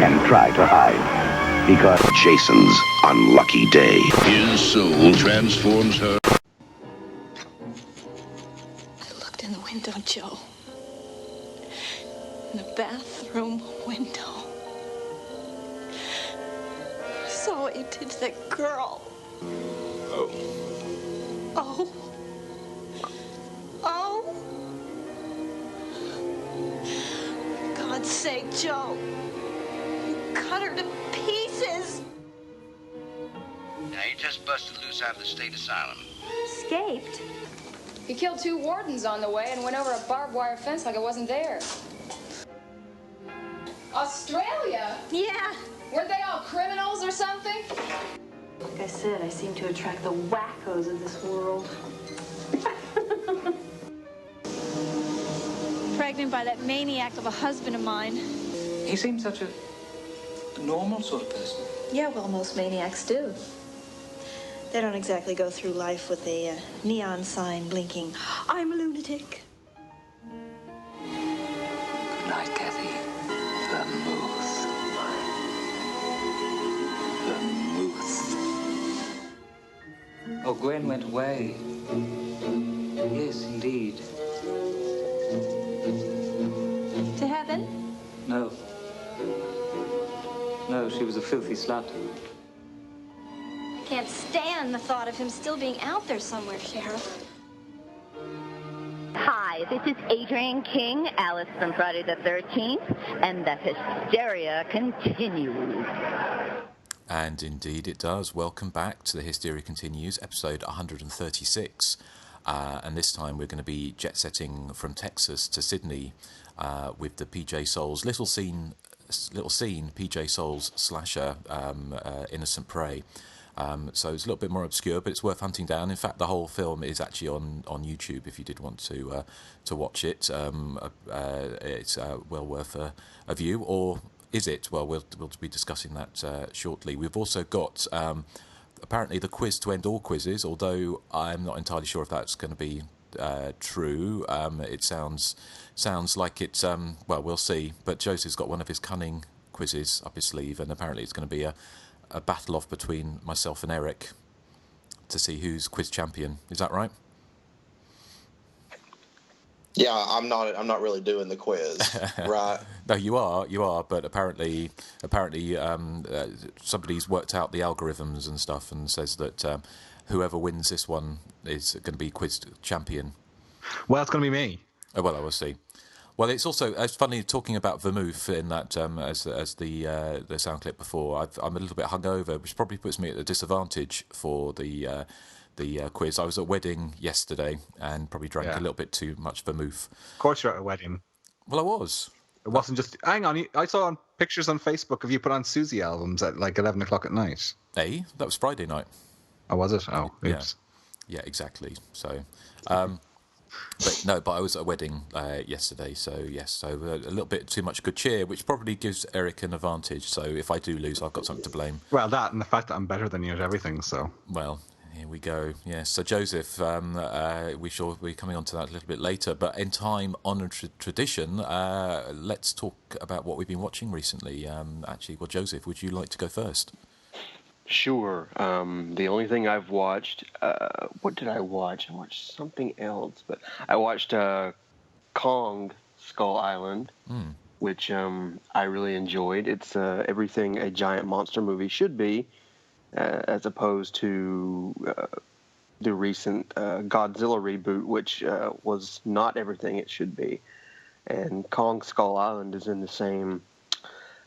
and try to hide. Because Jason's unlucky day. His soul transforms her. I looked in the window, Joe. In the bathroom window. I saw what you did to that girl. Oh. Oh. Oh. For God's sake, Joe. You cut her to pieces. Now, he just busted loose out of the state asylum. Escaped? He killed 2 wardens on the way and went over a barbed wire fence like it wasn't there. Australia? Yeah. Weren't they all criminals or something? Like I said, I seem to attract the wackos of this world. Pregnant by that maniac of a husband of mine. He seems such a normal sort of person. Yeah, well, most maniacs do. They don't exactly go through life with a neon sign blinking, "I'm a lunatic." Good night, Kathy. Vermouth. Oh, Gwen went away. Yes, indeed. To heaven? No. No, she was a filthy slut. Can't stand the thought of him still being out there somewhere, Sheriff. Hi, this is Adrienne King, Alice from Friday the 13th, and the Hysteria continues. And indeed it does. Welcome back to the Hysteria Continues, episode 136. And this time we're going to be jet-setting from Texas to Sydney with the PJ Souls little scene PJ Souls slasher, Innocent Prey. So it's a little bit more obscure, but it's worth hunting down. In fact, the whole film is actually on YouTube if you did want to watch it. It's well worth a view, or is it? Well, we'll be discussing that shortly. We've also got apparently the quiz to end all quizzes, although I'm not entirely sure if that's going to be true. It sounds like it's well, we'll see. But Joseph's got one of his cunning quizzes up his sleeve, and apparently it's going to be a battle off between myself and Erik to see who's quiz champion. Is that right? Yeah, I'm not really doing the quiz, right? No, you are. But apparently, somebody's worked out the algorithms and stuff, and says that whoever wins this one is going to be quiz champion. Well, it's going to be me. Oh, well, I will see. Well, it's also it's funny talking about vermouth in that as the sound clip before. I'm a little bit hungover, which probably puts me at a disadvantage for the quiz. I was at a wedding yesterday and probably drank a little bit too much vermouth. Of course, you're at a wedding. Well, I was. It wasn't just. Hang on, I saw pictures on Facebook of you put on Susie albums at like 11 o'clock at night. Hey, that was Friday night. Oh, was it? Oh, oops. Yeah, exactly. So. But I was at a wedding yesterday, so yes, so a little bit too much good cheer, which probably gives Erik an advantage. So if I do lose, I've got something to blame. Well, that and the fact that I'm better than you at everything. So well, here we go. Yes. So Joseph, we shall be coming on to that a little bit later. But in time-honoured tradition, let's talk about what we've been watching recently. Actually, well, Joseph, would you like to go first? Sure. The only thing I've watched, what did I watch? I watched something else, but I watched Kong Skull Island, which I really enjoyed. It's everything a giant monster movie should be, as opposed to the recent Godzilla reboot, which was not everything it should be. And Kong Skull Island is in the same...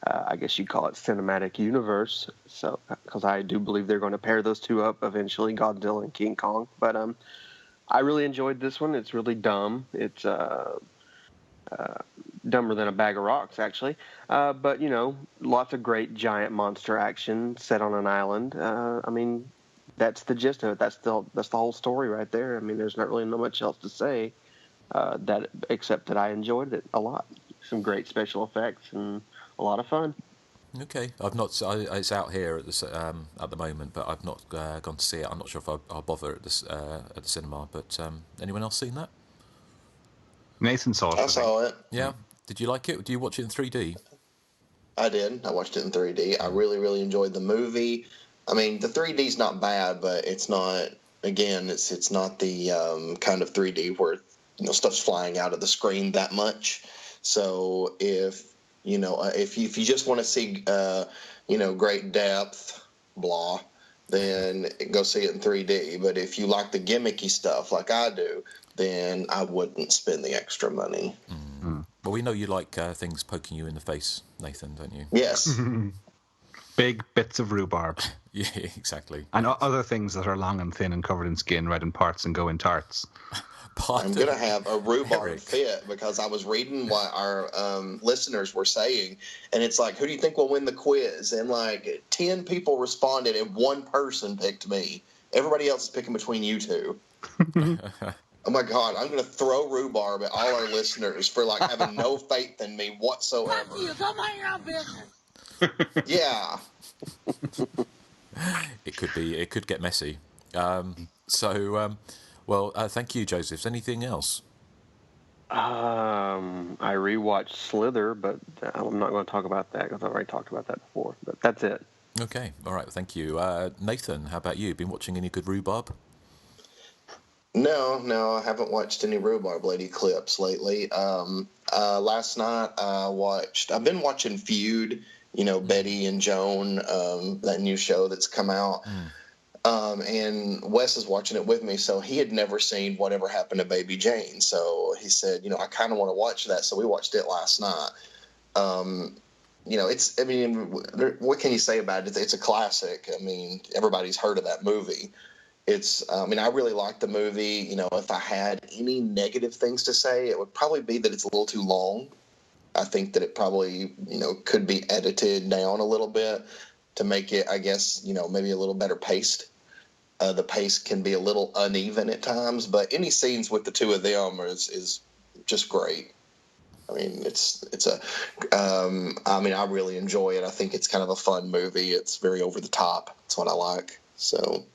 I guess you'd call it cinematic universe. So, because I do believe they're going to pair those two up eventually, Godzilla and King Kong. But I really enjoyed this one. It's really dumb. It's dumber than a bag of rocks, actually. But you know, lots of great giant monster action set on an island. I mean, that's the gist of it. That's the whole story right there. I mean, there's not really much else to say except that I enjoyed it a lot. Some great special effects and a lot of fun. Okay, I've not. It's out here at the moment, but I've not gone to see it. I'm not sure if I'll bother at the cinema. But anyone else seen that? Nathan saw it. I saw it. Yeah. Did you like it? Do you watch it in 3D? I did. I watched it in 3D. I really, really enjoyed the movie. I mean, the 3D's not bad, but it's not. Again, it's not the kind of 3D where stuff's flying out of the screen that much. So if if you just want to see great depth, blah, then go see it in 3D. But if you like the gimmicky stuff like I do, then I wouldn't spend the extra money. Well, we know you like things poking you in the face, Nathan, don't you? Yes. Big bits of rhubarb. Yeah, exactly. And other things that are long and thin and covered in skin, red in parts, and go in tarts. I'm going to have a rhubarb fit because I was reading what our listeners were saying, and it's like, who do you think will win the quiz? And like 10 people responded, and one person picked me. Everybody else is picking between you two. Oh my God, I'm going to throw rhubarb at all our listeners for like having no faith in me whatsoever. Yeah. It could get messy. Thank you, Joseph. Anything else? I rewatched Slither, but I'm not going to talk about that because I've already talked about that before. But that's it. Okay, all right, thank you. Nathan, how about you? Been watching any good rhubarb? No, I haven't watched any Rhubarb Lady clips lately. Last night I've been watching Feud, Betty and Joan, that new show that's come out. And Wes is watching it with me, so he had never seen Whatever Happened to Baby Jane. So he said, I kind of want to watch that. So we watched it last night. What can you say about it? It's a classic. I mean, everybody's heard of that movie. I really liked the movie. If I had any negative things to say, it would probably be that it's a little too long. I think that it probably, could be edited down a little bit to make it, I guess, maybe a little better paced. The pace can be a little uneven at times, but any scenes with the two of them is just great. I mean, I really enjoy it. I think it's kind of a fun movie. It's very over the top. That's what I like. So.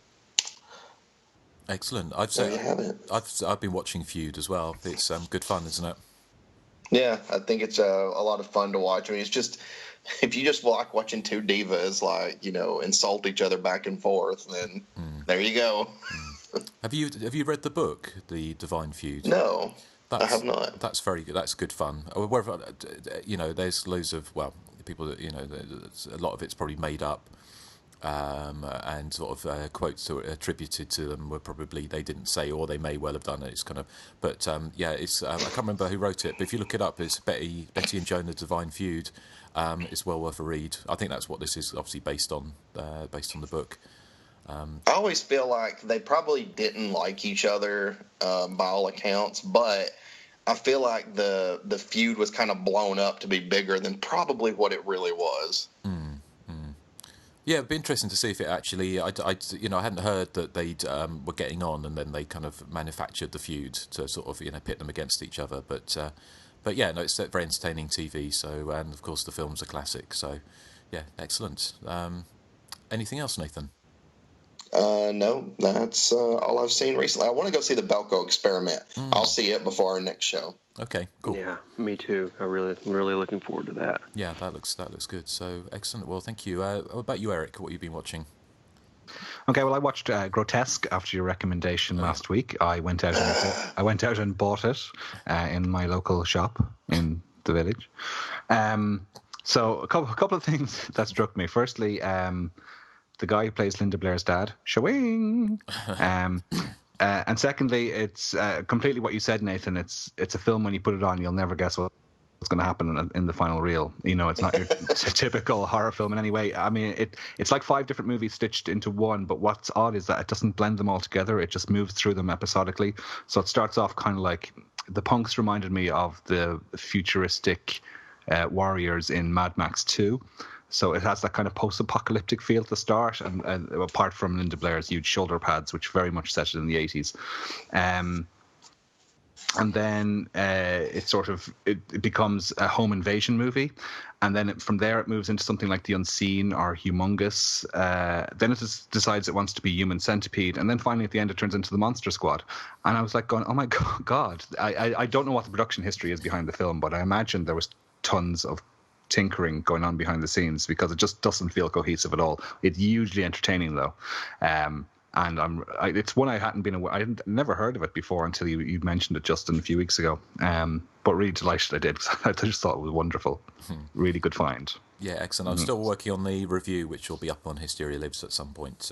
Excellent. I've been watching Feud as well. It's good fun, isn't it? Yeah, I think it's a lot of fun to watch. I mean, it's just if you just like watching two divas insult each other back and forth, then there you go. Have you read the book, The Divine Feud? No, I have not. That's very good. That's good fun. There's loads of people that a lot of it's probably made up. And sort of quotes that were attributed to them were probably they didn't say, or they may well have done it. It's kind of, but it's I can't remember who wrote it, but if you look it up, it's Betty and Joan: The Divine Feud. It's well worth a read. I think that's what this is obviously based on the book. I always feel like they probably didn't like each other by all accounts, but I feel like the feud was kind of blown up to be bigger than probably what it really was. Yeah, it'd be interesting to see if it actually. I hadn't heard that they were getting on, and then they kind of manufactured the feud to sort of pit them against each other. But yeah, no, it's very entertaining TV. So, and of course the film's a classic. So, yeah, excellent. Anything else, Nathan? No, that's all I've seen recently. I want to go see the Belko Experiment. I'll see it before our next show. Okay, cool. Yeah, me too. I'm really looking forward to that. Yeah, that looks good. So excellent. Well, thank you. What about you, Eric? What have you been watching? Okay, well, I watched Grotesque after your recommendation last week. I went out and bought it in my local shop in the village. So a couple of things that struck me. Firstly, the guy who plays Linda Blair's dad, showing. And secondly, it's completely what you said, Nathan. It's a film when you put it on, you'll never guess what's going to happen in the final reel. It's not your typical horror film in any way. I mean, it's like 5 different movies stitched into one, but what's odd is that it doesn't blend them all together. It just moves through them episodically. So it starts off kind of like the punks reminded me of the futuristic warriors in Mad Max 2. So it has that kind of post-apocalyptic feel at the start, and apart from Linda Blair's huge shoulder pads, which very much set it in the 80s. And then it becomes a home invasion movie, and then from there it moves into something like The Unseen or Humongous. Then it decides it wants to be Human Centipede, and then finally at the end it turns into The Monster Squad. And I was like going, oh my God. I don't know what the production history is behind the film, but I imagine there was tons of tinkering going on behind the scenes, because it just doesn't feel cohesive at all. It's hugely entertaining though. And it's one I hadn't been aware. I had never heard of it before until you mentioned it, Justin, a few weeks ago. But really delighted I did, because I just thought it was wonderful. Really good find. Yeah, excellent. I'm still working on the review, which will be up on Hysteria Lives at some point.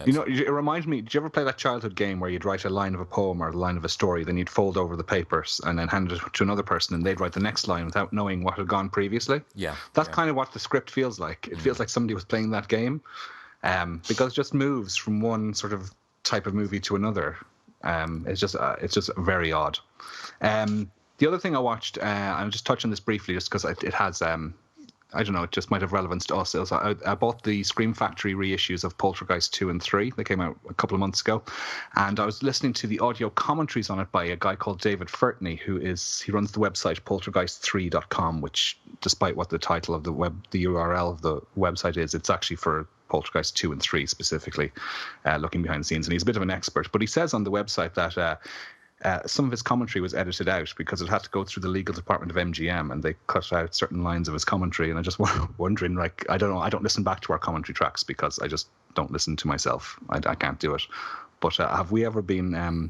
It reminds me, did you ever play that childhood game where you'd write a line of a poem or a line of a story, then you'd fold over the papers and then hand it to another person, and they'd write the next line without knowing what had gone previously? Yeah. That's kind of what the script feels like. It feels like somebody was playing that game, because it just moves from one sort of type of movie to another. It's just very odd. The other thing I watched, I'll just touch on this briefly just because it has... I don't know, it just might have relevance to us. I bought the Scream Factory reissues of Poltergeist 2 and 3. They came out a couple of months ago. And I was listening to the audio commentaries on it by a guy called David Furtney, he runs the website poltergeist3.com, which, despite what the title of the URL of the website is, it's actually for Poltergeist 2 and 3 specifically, looking behind the scenes. And he's a bit of an expert. But he says on the website that... some of his commentary was edited out because it had to go through the legal department of MGM, and they cut out certain lines of his commentary. And I just wondering, like, I don't know, I don't listen back to our commentary tracks because I just don't listen to myself. I can't do it. But have we ever been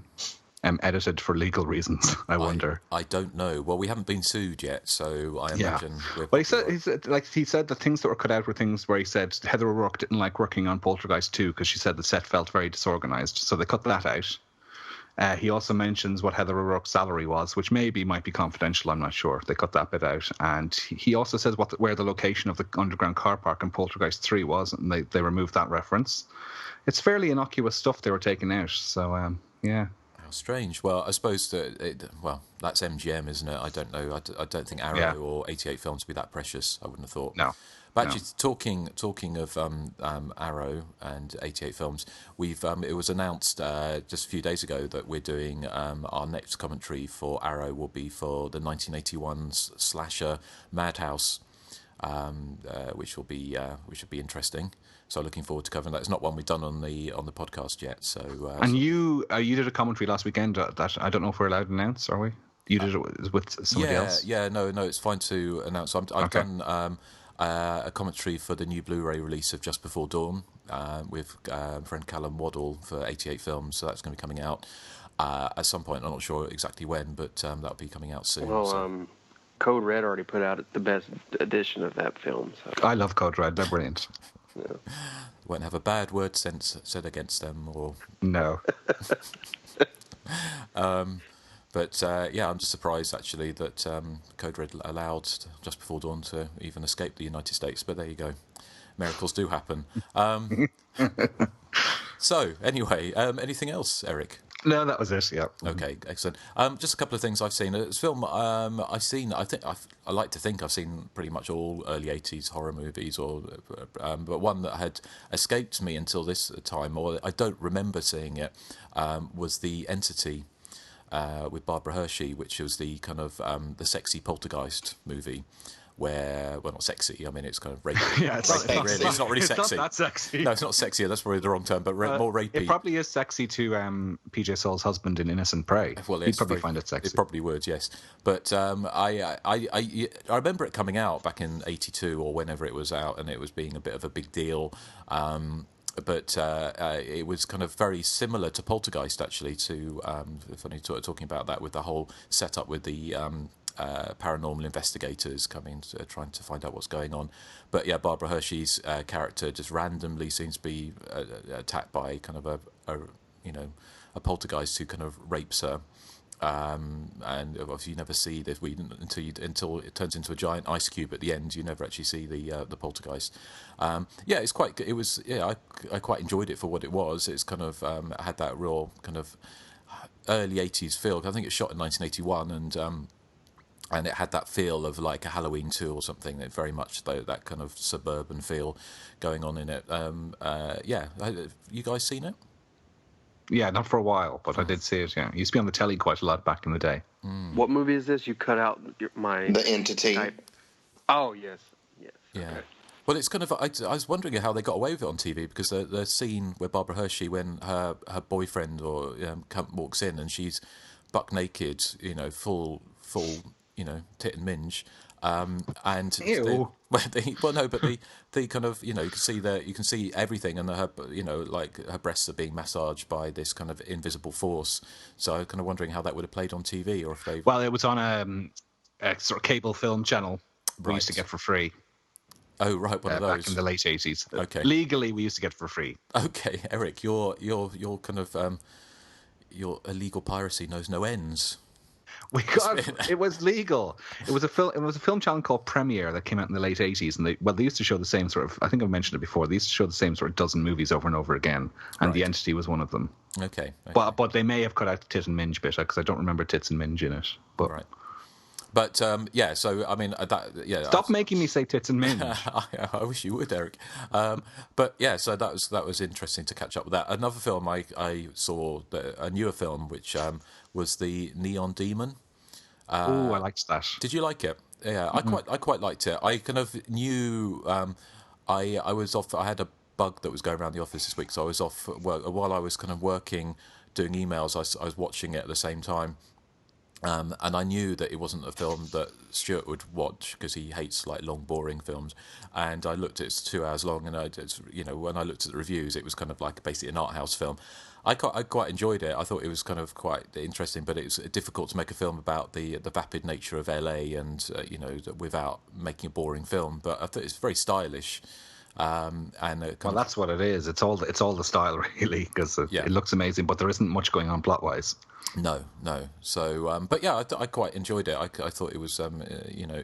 edited for legal reasons? I wonder. I don't know. Well, we haven't been sued yet, so I imagine. Yeah. Well, he said the things that were cut out were things where he said Heather O'Rourke didn't like working on Poltergeist 2 because she said the set felt very disorganized, so they cut that out. He also mentions what Heather O'Rourke's salary was, which might be confidential, I'm not sure. They cut that bit out. And he also says where the location of the underground car park in Poltergeist 3 was, and they removed that reference. It's fairly innocuous stuff they were taking out, so, yeah. How strange. Well, I suppose that's MGM, isn't it? I don't know. I don't think Arrow or 88 Films would be that precious, I wouldn't have thought. No. But actually, talking of Arrow and 88 Films, it was announced just a few days ago that we're doing our next commentary for Arrow will be for the 1981 slasher Madhouse, which will be interesting. So looking forward to covering that. It's not one we've done on the podcast yet. So and you did a commentary last weekend that I don't know if we're allowed to announce, are we? You did it with somebody else. Yeah, no, it's fine to announce. I've done. A commentary for the new Blu-ray release of Just Before Dawn with friend Callum Waddle for 88 Films, so that's going to be coming out at some point. I'm not sure exactly when, but that'll be coming out soon. Well, Code Red already put out the best edition of that film. So. I love Code Red, they're brilliant. Yeah. Won't have a bad word said against them, or... No. But I'm just surprised actually that Code Red allowed Just Before Dawn to even escape the United States. But there you go, miracles do happen. So anyway, anything else, Erik? No, that was it. Yeah. Okay, excellent. Just a couple of things I've seen. This film I've seen. I like to think I've seen pretty much all early '80s horror movies, but one that had escaped me until this time, or I don't remember seeing it, was The Entity. With Barbara Hershey, which was the kind of the sexy poltergeist movie, where, well, not sexy, I mean, it's kind of rapey. Yeah, it's not really sexy. It's not that sexy. No, it's not sexy, that's probably the wrong term, but more rapey. It probably is sexy to PJ Soul's husband in Innocent Prey. Well, he'd probably find it sexy. It probably would, yes. But I remember it coming out back in '82 or whenever it was out, and it was being a bit of a big deal. But it was kind of very similar to Poltergeist, actually, to funny talking about that, with the whole setup with the paranormal investigators coming trying to find out what's going on. But yeah, Barbara Hershey's character just randomly seems to be attacked by kind of a poltergeist who kind of rapes her. And obviously you never see this until it turns into a giant ice cube at the end. You never actually see the poltergeist. It's quite. It was. Yeah, I quite enjoyed it for what it was. It's kind of had that real kind of early '80s feel. I think it's shot in 1981, and it had that feel of like a Halloween 2 or something. That very much that kind of suburban feel going on in it. You guys seen it? Yeah, not for a while, but I did see it. Yeah, it used to be on the telly quite a lot back in the day. What movie is this? You cut out The Entity. Oh yes. Yeah. Okay. Well, it's kind of. I was wondering how they got away with it on TV, because the scene where Barbara Hershey, when her boyfriend or walks in and she's buck naked, full tit and minge, And Ew. the kind of, you can see everything, and her, like her breasts are being massaged by this kind of invisible force. So I'm kind of wondering how that would have played on TV, or if they. Well, it was on a sort of cable film channel we used to get for free. Oh, right, one of those back in the late 80s. Okay, legally we used to get it for free. Okay, Erik, your kind of your illegal piracy knows no ends. It was legal. It was a film channel called Premiere that came out in the late 80s, and they used to show the same sort of, I think I've mentioned it before, they used to show the same sort of dozen movies over and over again, and The Entity was one of them. Okay. But they may have cut out the tit and minge bit, because I don't remember tits and minge in it. But right. But so I mean Stop making me say tits and minge. I wish you would, Erik. But yeah, so that was interesting to catch up with that. Another film I saw, a newer film, which was the Neon Demon. Oh, I liked that. Did you like it? Yeah, mm-hmm. I quite liked it. I kind of knew I was off. I had a bug that was going around the office this week, so I was off work while I was kind of working, doing emails. I was watching it at the same time. And I knew that it wasn't a film that Stuart would watch because he hates like long, boring films. And I looked at it's 2 hours long, and when I looked at the reviews, it was kind of like basically an art house film. I quite enjoyed it. I thought it was kind of quite interesting, but it's difficult to make a film about the vapid nature of LA and without making a boring film. But I thought it's very stylish. That's what it is. It's all the style, really, because it looks amazing, but there isn't much going on plot wise. No. So, but yeah, I quite enjoyed it. I thought it was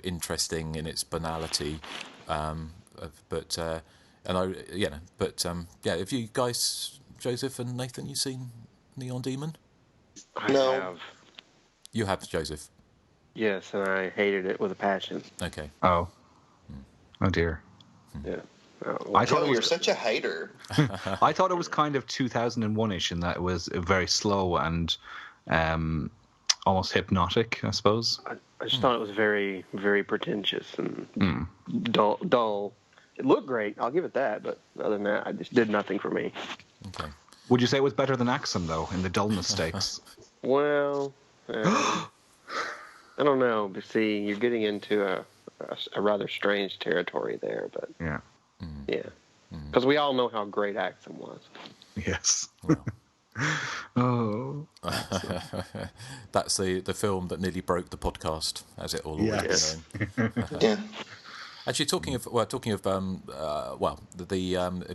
interesting in its banality, but have you guys, Joseph and Nathan, you seen Neon Demon? I have. You have, Joseph? Yes, and I hated it with a passion. Okay. Oh dear. Yeah. I thought you're such a hater. I thought it was kind of 2001-ish in that it was very slow and almost hypnotic, I suppose. I just thought it was very, very pretentious and dull. It looked great, I'll give it that, but other than that, it just did nothing for me. Okay. Would you say it was better than Axum, though, in the dullness stakes? Well, I don't know. But see, you're getting into a rather strange territory there, but yeah. Because we all know how great Axum was. Yes. Well. Oh. That's the film that nearly broke the podcast, as it all always Yeah. Actually, talking of have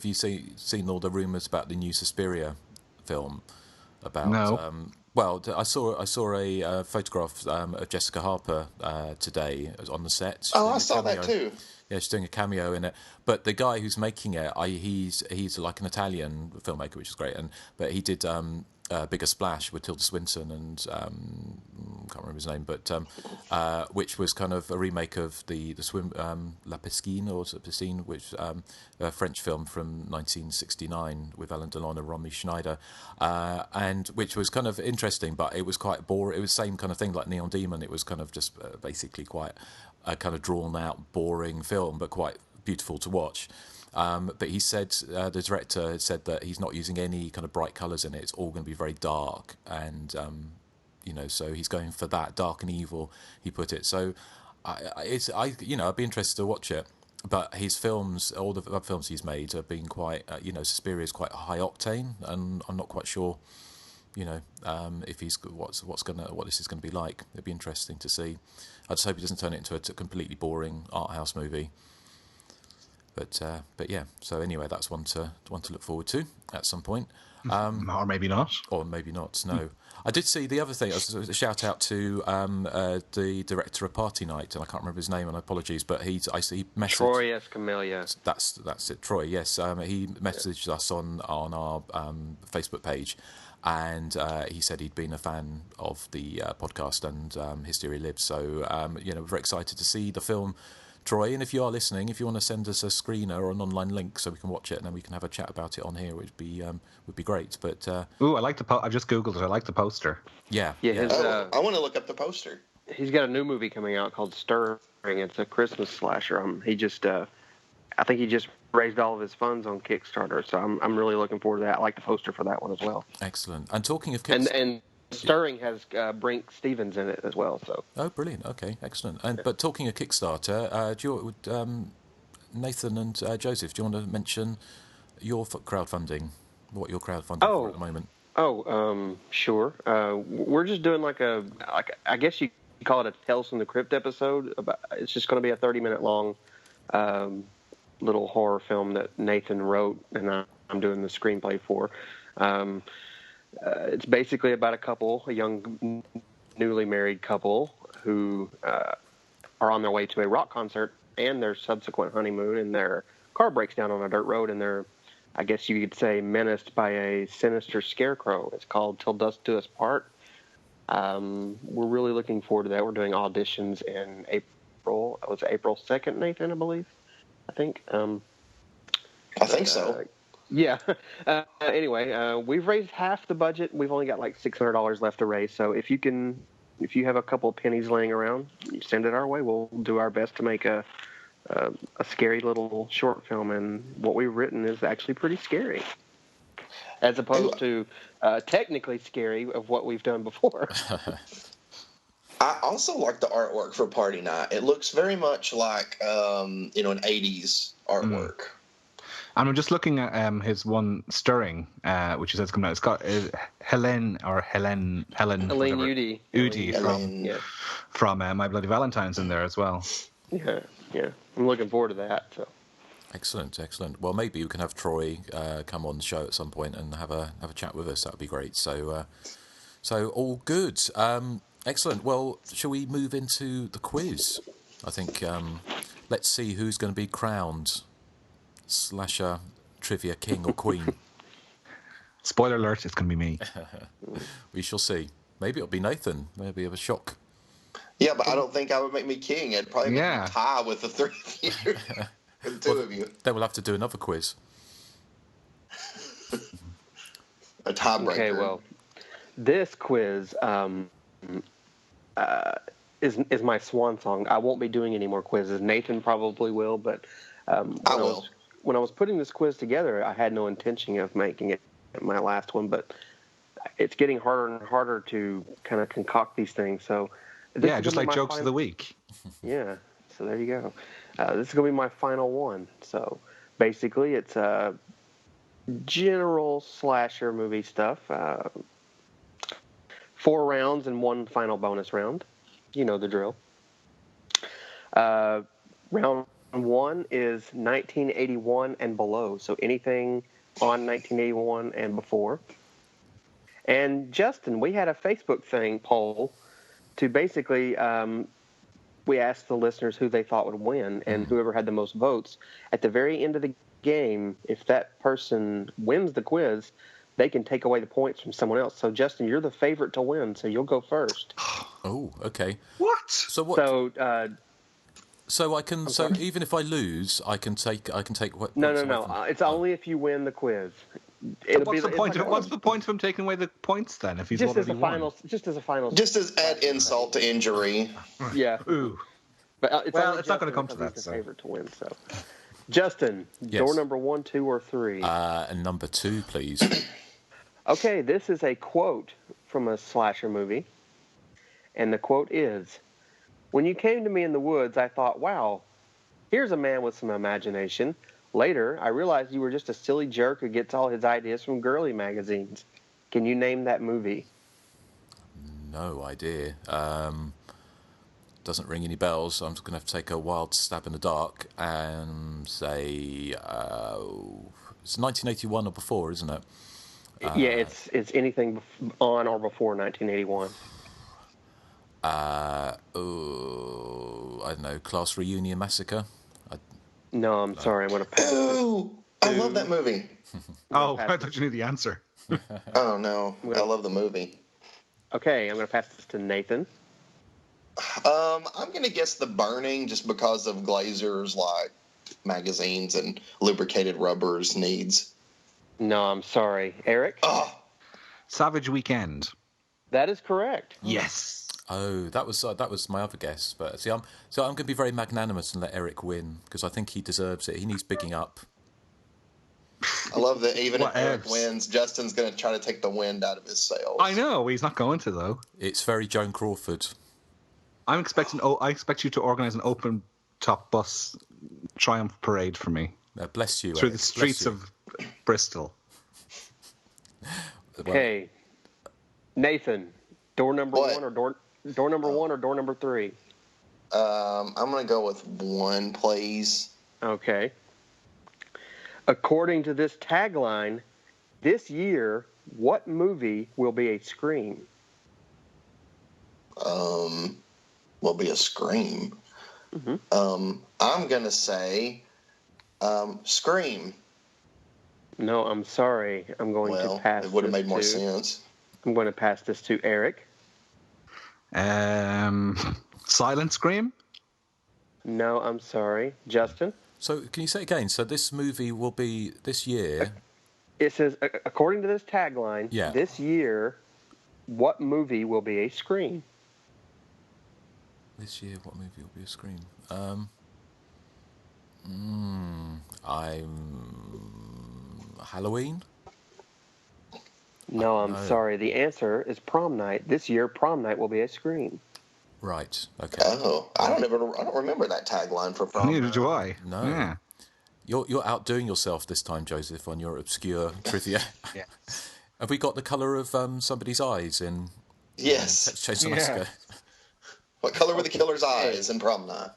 you seen all the rumours about the new Hysteria film? About no. I saw a photograph of Jessica Harper today on the set. Oh, I saw that too. Yeah, she's doing a cameo in it. But the guy who's making it, he's like an Italian filmmaker, which is great. But he did Bigger Splash with Tilda Swinton and can't remember his name, but which was kind of a remake of the swim La Piscine or Piscine, which a French film from 1969 with Alain Delon and Romy Schneider, and which was kind of interesting, but it was quite boring. It was the same kind of thing like Neon Demon. It was kind of just basically quite a kind of drawn out, boring film, but quite beautiful to watch. But he said, the director said that he's not using any kind of bright colours in it. It's all going to be very dark, and so he's going for that dark and evil. He put it. So, I'd be interested to watch it. But his films, all the other films he's made, have been quite, Suspiria is quite high octane, and I'm not quite sure, if he's what this is going to be like. It'd be interesting to see. I just hope he doesn't turn it into a completely boring art house movie. But yeah. So anyway, that's one to look forward to at some point. Or maybe not. Or maybe not. No. I did see the other thing. A shout out to the director of Party Night, and I can't remember his name, and apologies, but he messaged Troy Escamilla. That's it, Troy. Yes, he messaged us on our Facebook page, and he said he'd been a fan of the podcast and Hysteria Lives. So we're very excited to see the film. Troy, and if you are listening, if you want to send us a screener or an online link so we can watch it and then we can have a chat about it on here, would be great. But I like the I've just googled it. I like the poster. Yeah. I want to look up the poster. He's got a new movie coming out called Stirring. It's a Christmas slasher. He just I think he just raised all of his funds on Kickstarter, so I'm really looking forward to that. I like the poster for that one as well. Excellent. And talking of Kickstarter, and Stirring has Brink Stevens in it as well. So. Oh, brilliant. Okay, excellent. But talking of Kickstarter, Nathan and Joseph, do you want to mention your crowdfunding? What you're crowdfunding for at the moment? Sure. We're just doing I guess you call it a Tales from the Crypt episode. It's just going to be a 30-minute long little horror film that Nathan wrote, and I'm doing the screenplay for. It's basically about a young, newly married couple who are on their way to a rock concert and their subsequent honeymoon, and their car breaks down on a dirt road, and they're, I guess you could say, menaced by a sinister scarecrow. It's called Till Dusk Do Us Part. We're really looking forward to that. We're doing auditions in April. It was April 2nd, Nathan, I believe. I think so. Yeah. Anyway, we've raised half the budget. We've only got like $600 left to raise. So if you have a couple of pennies laying around, you send it our way. We'll do our best to make a scary little short film. And what we've written is actually pretty scary, as opposed to technically scary of what we've done before. I also like the artwork for Party Night. It looks very much like an 80s artwork. And I'm just looking at his one Stirring, which is coming out. It's got Helen Udy from My Bloody Valentine's in there as well. Yeah. I'm looking forward to that. So. Excellent. Well, maybe we can have Troy come on the show at some point and have a chat with us. That would be great. So all good. Excellent. Well, shall we move into the quiz? I think let's see who's going to be crowned slasher trivia king or queen. Spoiler alert, it's going to be me. We shall see. Maybe it'll be Nathan. Maybe of a shock. Yeah, but I don't think I would make me king. I'd probably make me tie with the three of you. The two of you. Then we'll have to do another quiz. A tiebreaker. Okay, well, this quiz is my swan song. I won't be doing any more quizzes. Nathan probably will, but I will. When I was putting this quiz together, I had no intention of making it my last one, but it's getting harder and harder to kind of concoct these things. So, just like jokes of the week. Yeah, so there you go. This is going to be my final one. So, basically, it's general slasher movie stuff. 4 rounds and 1 final bonus round. You know the drill. Round 1 is 1981 and below, so anything on 1981 and before. And Justin, we had a Facebook poll to basically we asked the listeners who they thought would win, and whoever had the most votes at the very end of the game, if that person wins the quiz, they can take away the points from someone else. So Justin, you're the favorite to win, so you'll go first. Oh, okay. What? So what? So I can. So even if I lose, I can take what? No. It's only if you win the quiz. What's the point of him taking away the points then? If he's just already as a won? final, just as a final. Just as add insult to injury. Yeah. Ooh. But it's not going to come to that. He's the favorite to win. So, Justin, door number 1, 2, or 3. And number 2, please. Okay, this is a quote from a slasher movie, and the quote is, "When you came to me in the woods, I thought, wow, here's a man with some imagination. Later, I realized you were just a silly jerk who gets all his ideas from girly magazines. Can you name that movie?" No idea. Doesn't ring any bells. I'm just going to have to take a wild stab in the dark and say it's 1981 or before, isn't it? Yeah, it's anything on or before 1981. I don't know. Class Reunion Massacre. No, I'm sorry. I'm going to pass. Ooh, I love that movie. Oh, I thought you knew the answer. Oh no, I love the movie. Okay, I'm going to pass this to Nathan. I'm going to guess The Burning, just because of Glazer's magazines and lubricated rubbers needs. No, I'm sorry, Erik. Oh, Savage Weekend. That is correct. Yes. Oh, that was my other guess. But see, I'm going to be very magnanimous and let Erik win because I think he deserves it. He needs bigging up. I love that even if Eric Whatevs. wins, Justin's going to try to take the wind out of his sails. I know, he's not going to, though. It's very Joan Crawford. I expect you to organise an open-top bus triumph parade for me. Bless you, Through Erik. the streets of Bristol. Okay. Nathan, door number What? one or door number one or door number 3? I'm going to go with 1, please. Okay. According to this tagline, this year, what movie will be a scream? Will be a scream. Mm-hmm. I'm going to say Scream. No, I'm sorry. I'm going to pass. It would have this made more to- sense. I'm going to pass this to Erik. Silent Scream? No, I'm sorry. Justin? So, can you say it again? So, this movie will be this year. It says, according to this tagline, Yeah. this year, what movie will be a scream? This year, what movie will be a scream? Halloween? No, I'm No. sorry. The answer is Prom Night. This year, Prom Night will be a scream. Right. Okay. Oh, I don't remember that tagline for Prom. Neither do I. No. Yeah. You're outdoing yourself this time, Joseph, on your obscure trivia. Yeah. Have we got the colour of somebody's eyes in Yes. Texas Chainsaw Massacre? What color were the killer's eyes in Prom Night?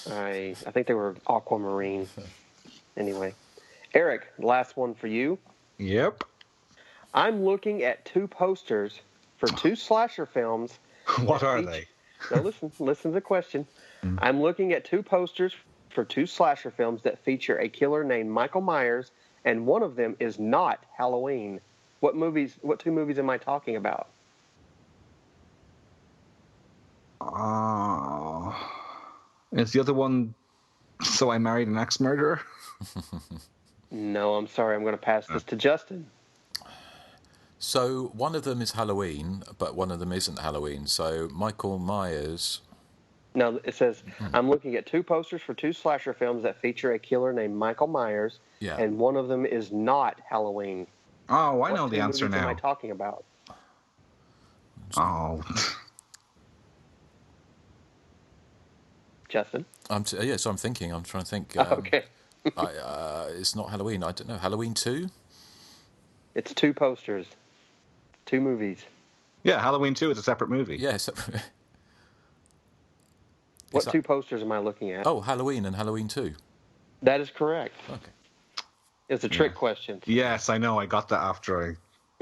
I think they were aquamarine. Anyway. Erik, last one for you. Yep. I'm looking at 2 posters for 2 slasher films. What are they? Now listen to the question. I'm looking at 2 posters for 2 slasher films that feature a killer named Michael Myers, and one of them is not Halloween. What 2 movies am I talking about? Is the other one So I Married an Ex-Murderer? No, I'm sorry. I'm going to pass this to Justin. So one of them is Halloween, but one of them isn't Halloween. So Michael Myers. No, it says, I'm looking at 2 posters for 2 slasher films that feature a killer named Michael Myers, and one of them is not Halloween. Oh, I know What the 2 answer movies now. am I talking about? Oh. Justin? So I'm thinking. I'm trying to think. Okay. It's not Halloween. I don't know. Halloween 2? It's 2 posters. 2 movies. Yeah, Halloween 2 is a separate movie. Yeah, separate. What 2 posters am I looking at? Oh, Halloween and Halloween 2. That is correct. Okay. It's a trick question. Yes, I know. I got that after I...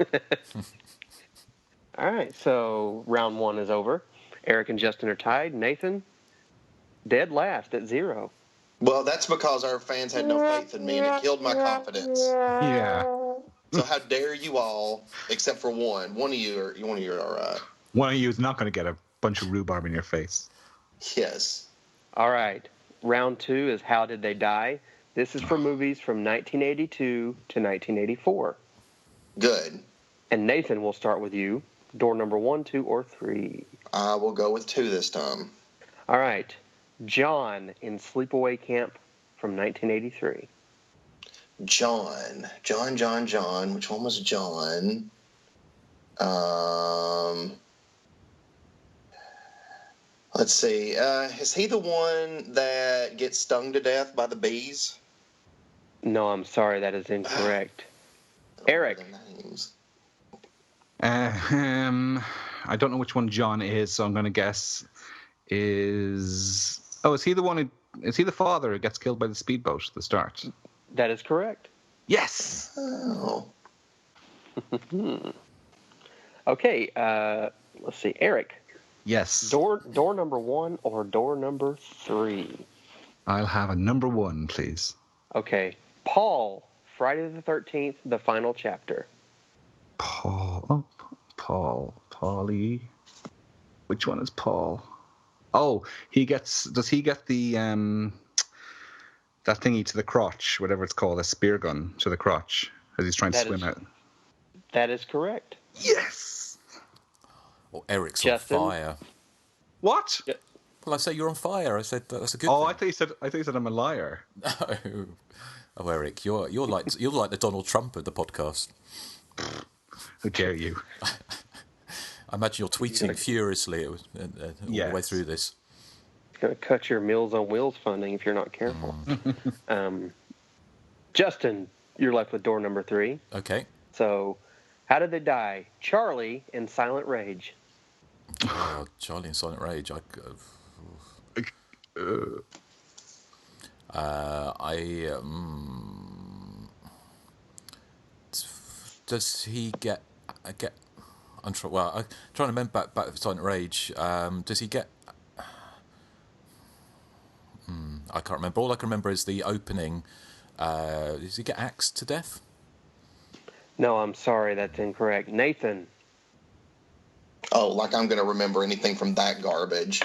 All right, so round 1 is over. Erik and Justin are tied. Nathan, dead last at 0. Well, that's because our fans had no faith in me, and it killed my confidence. Yeah. So how dare you all, except for one. One of you are all right. One of you is not going to get a bunch of rhubarb in your face. Yes. All right, round 2 is How Did They Die? This is for movies from 1982 to 1984. Good. And Nathan, will start with you. Door number 1, 2, or 3? I will go with 2 this time. All right. John in Sleepaway Camp from 1983. John. Which one was John? Let's see. Is he the one that gets stung to death by the bees? No, I'm sorry. That is incorrect. Erik. I don't know which one John is, so I'm going to guess is... Oh, is he the one is he the father who gets killed by the speedboat at the start? That is correct. Yes! Oh. Okay, let's see. Erik. Yes. Door number 1 or door number 3? I'll have a number 1, please. Okay. Paul, Friday the 13th, the final chapter. Paulie. Which one is Paul? Oh, does he get the, that thingy to the crotch, whatever it's called, a spear gun to the crotch, as he's trying to swim out? That is correct. Yes! Or Eric's Justin? on fire. What? Well, I say you're on fire. I said that's a good Oh, thing. I thought you said I'm a liar. No. Oh, Eric, you're like the Donald Trump of the podcast. How dare you? I imagine you're tweeting furiously all the way through this. It's going to cut your Meals on Wheels funding if you're not careful. Justin, you're left with door number 3. Okay. So, how did they die? Charlie in Silent Rage. Oh, Charlie in Silent Rage. Does he get? I'm trying to remember back to Silent Rage. Does he get? I can't remember. All I can remember is the opening. Does he get axed to death? No, I'm sorry, that's incorrect. Nathan. Oh, like I'm going to remember anything from that garbage.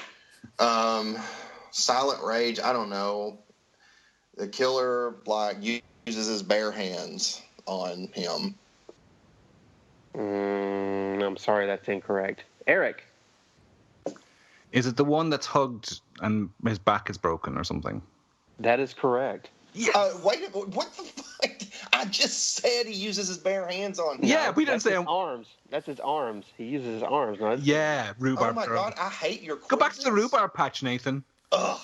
Silent Rage, I don't know. The killer, like, uses his bare hands on him. I'm sorry, that's incorrect. Erik. Is it the one that's hugged and his back is broken or something? That is correct. Yes. Wait a minute, what the fuck? I just said he uses his bare hands on him. Yeah, we didn't say his arms. That's his arms. He uses his arms. No, rhubarb. Oh my God, I hate your quizzes. Go back to the rhubarb patch, Nathan. Ugh.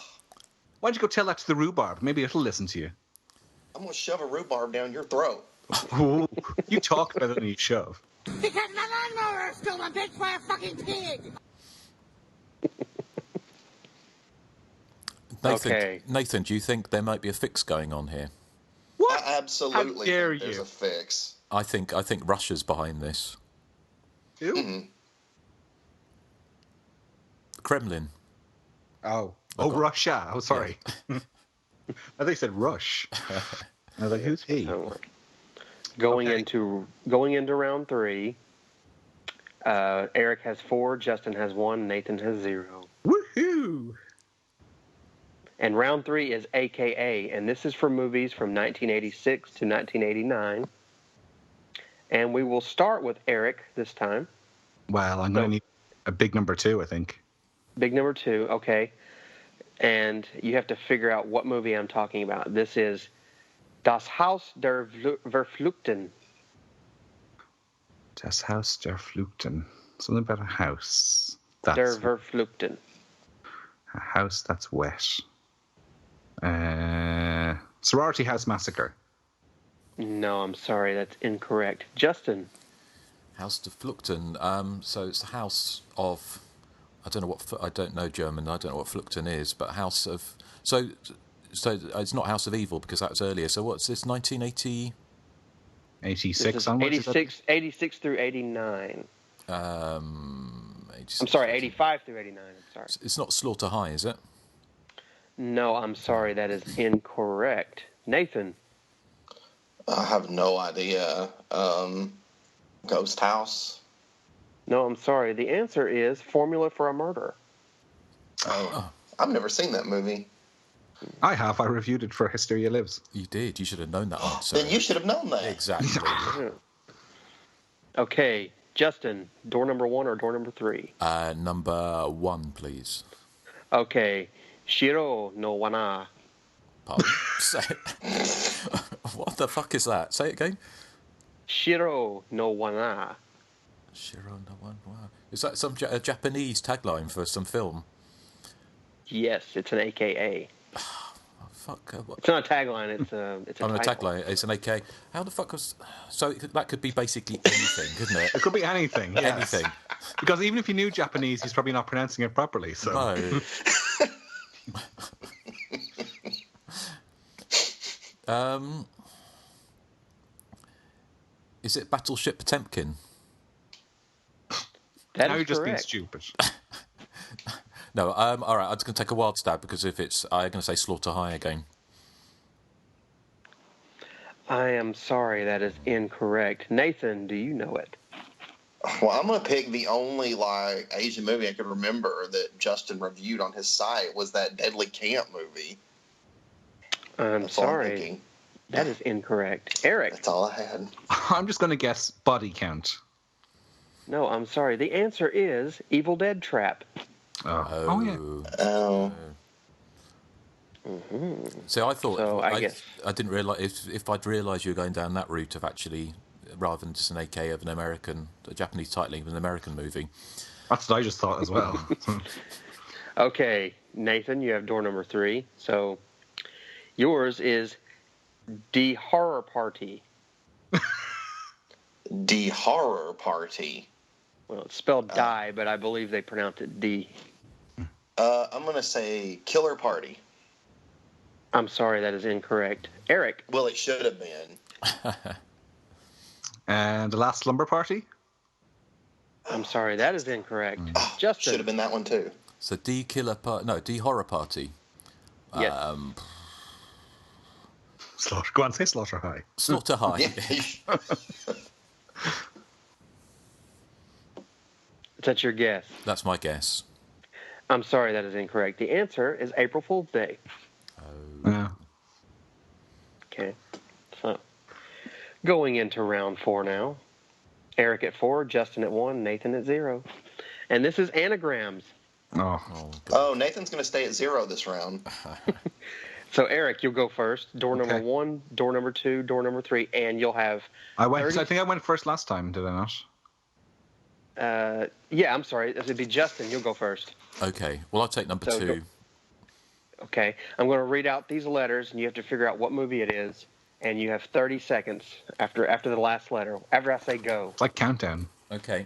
Why don't you go tell that to the rhubarb? Maybe it'll listen to you. I'm going to shove a rhubarb down your throat. You talk better than you shove. Because my lawnmower stole a bitch by a fucking pig! Nathan, do you think there might be a fix going on here? What? I absolutely How dare think there's you? a fix. I think Russia's behind this. Who? Mm-hmm. Oh. Kremlin. Russia. Oh, sorry. I thought you said Rush. I was like, who's he? Going into round 3, Erik has 4, Justin has 1, Nathan has 0. Woohoo! And round 3 is AKA, and this is for movies from 1986 to 1989. And we will start with Erik this time. Well, I'm going to need a big number 2, I think. Big number 2, okay. And you have to figure out what movie I'm talking about. This is Das Haus der Verfluchten. Das Haus der Verfluchten. Something about a house. Der Verfluchten. A house that's wet. Sorority House Massacre. No, I'm sorry, that's incorrect. Justin. Haus der Fluchten. So it's the house of. I don't know German. I don't know what Fluchten is, but house of. So it's not House of Evil because that was earlier. So what's this? 1980. 86 onwards. 86 through 89. 86, I'm sorry, 85 through 89. I'm sorry. It's not Slaughter High, is it? No, I'm sorry, that is incorrect. Nathan. I have no idea. Ghost House. No, I'm sorry. The answer is Formula for a Murder. Oh. I've never seen that movie. I have. I reviewed it for Hysteria Lives. You did. You should have known that answer. Then you should have known that. Exactly. Okay, Justin, door number 1 or door number 3? Number 1, please. Okay, Shiro no Wana. Pardon? What the fuck is that? Say it again. Shiro no Wana. Shiro no Wana. Wow. Is that some Japanese tagline for some film? Yes, it's an AKA. Fuck. It's not a tagline. It's a title. A tagline. It's an AKA. How the fuck was? So that could be basically anything, couldn't it? It could be anything. Yes. Anything. Because even if you knew Japanese, he's probably not pronouncing it properly. So. No. Is it Battleship Potemkin? Now you're just being stupid. No, all right, I'm just going to take a wild stab because if it's, I'm going to say Slaughter High again. I am sorry, that is incorrect. Nathan, do you know it? Well, I'm going to pick the only Asian movie I could remember that Justin reviewed on his site was that Deadly Camp movie. I'm That's all I'm sorry. thinking. That is incorrect. Erik. That's all I had. I'm just going to guess body count. No, I'm sorry. The answer is Evil Dead Trap. Oh yeah. Oh. So I thought So I guess I didn't realise if I'd realised you were going down that route of actually rather than just an AK of a Japanese titling of an American movie. That's what I just thought as well. Okay, Nathan, you have door number 3. So yours is The Horror Party. The Horror Party. Well, it's spelled die, but I believe they pronounce it D. I'm going to say Killer Party. I'm sorry, that is incorrect. Erik. Well, it should have been. And The Last Slumber Party? I'm sorry, that is incorrect. Justin. Should have been that one too. So D Horror Party. Yes. Go on, say Slaughter High. Slaughter High. Is that your guess? That's my guess. I'm sorry, that is incorrect. The answer is April Fool's Day. Yeah. Okay. So, going into round 4 now. Erik at 4, Justin at 1, Nathan at 0. And this is anagrams. Oh, Nathan's going to stay at 0 this round. So, Erik, you'll go first. Door number 1, door number 2, door number 3, and you'll have... I think I went first last time, did I not? Yeah, I'm sorry. It'd be Justin. You'll go first. Okay. Well, I'll take number 2. Okay. I'm going to read out these letters, and you have to figure out what movie it is. And you have 30 seconds after the last letter. After I say go. It's like countdown. Okay.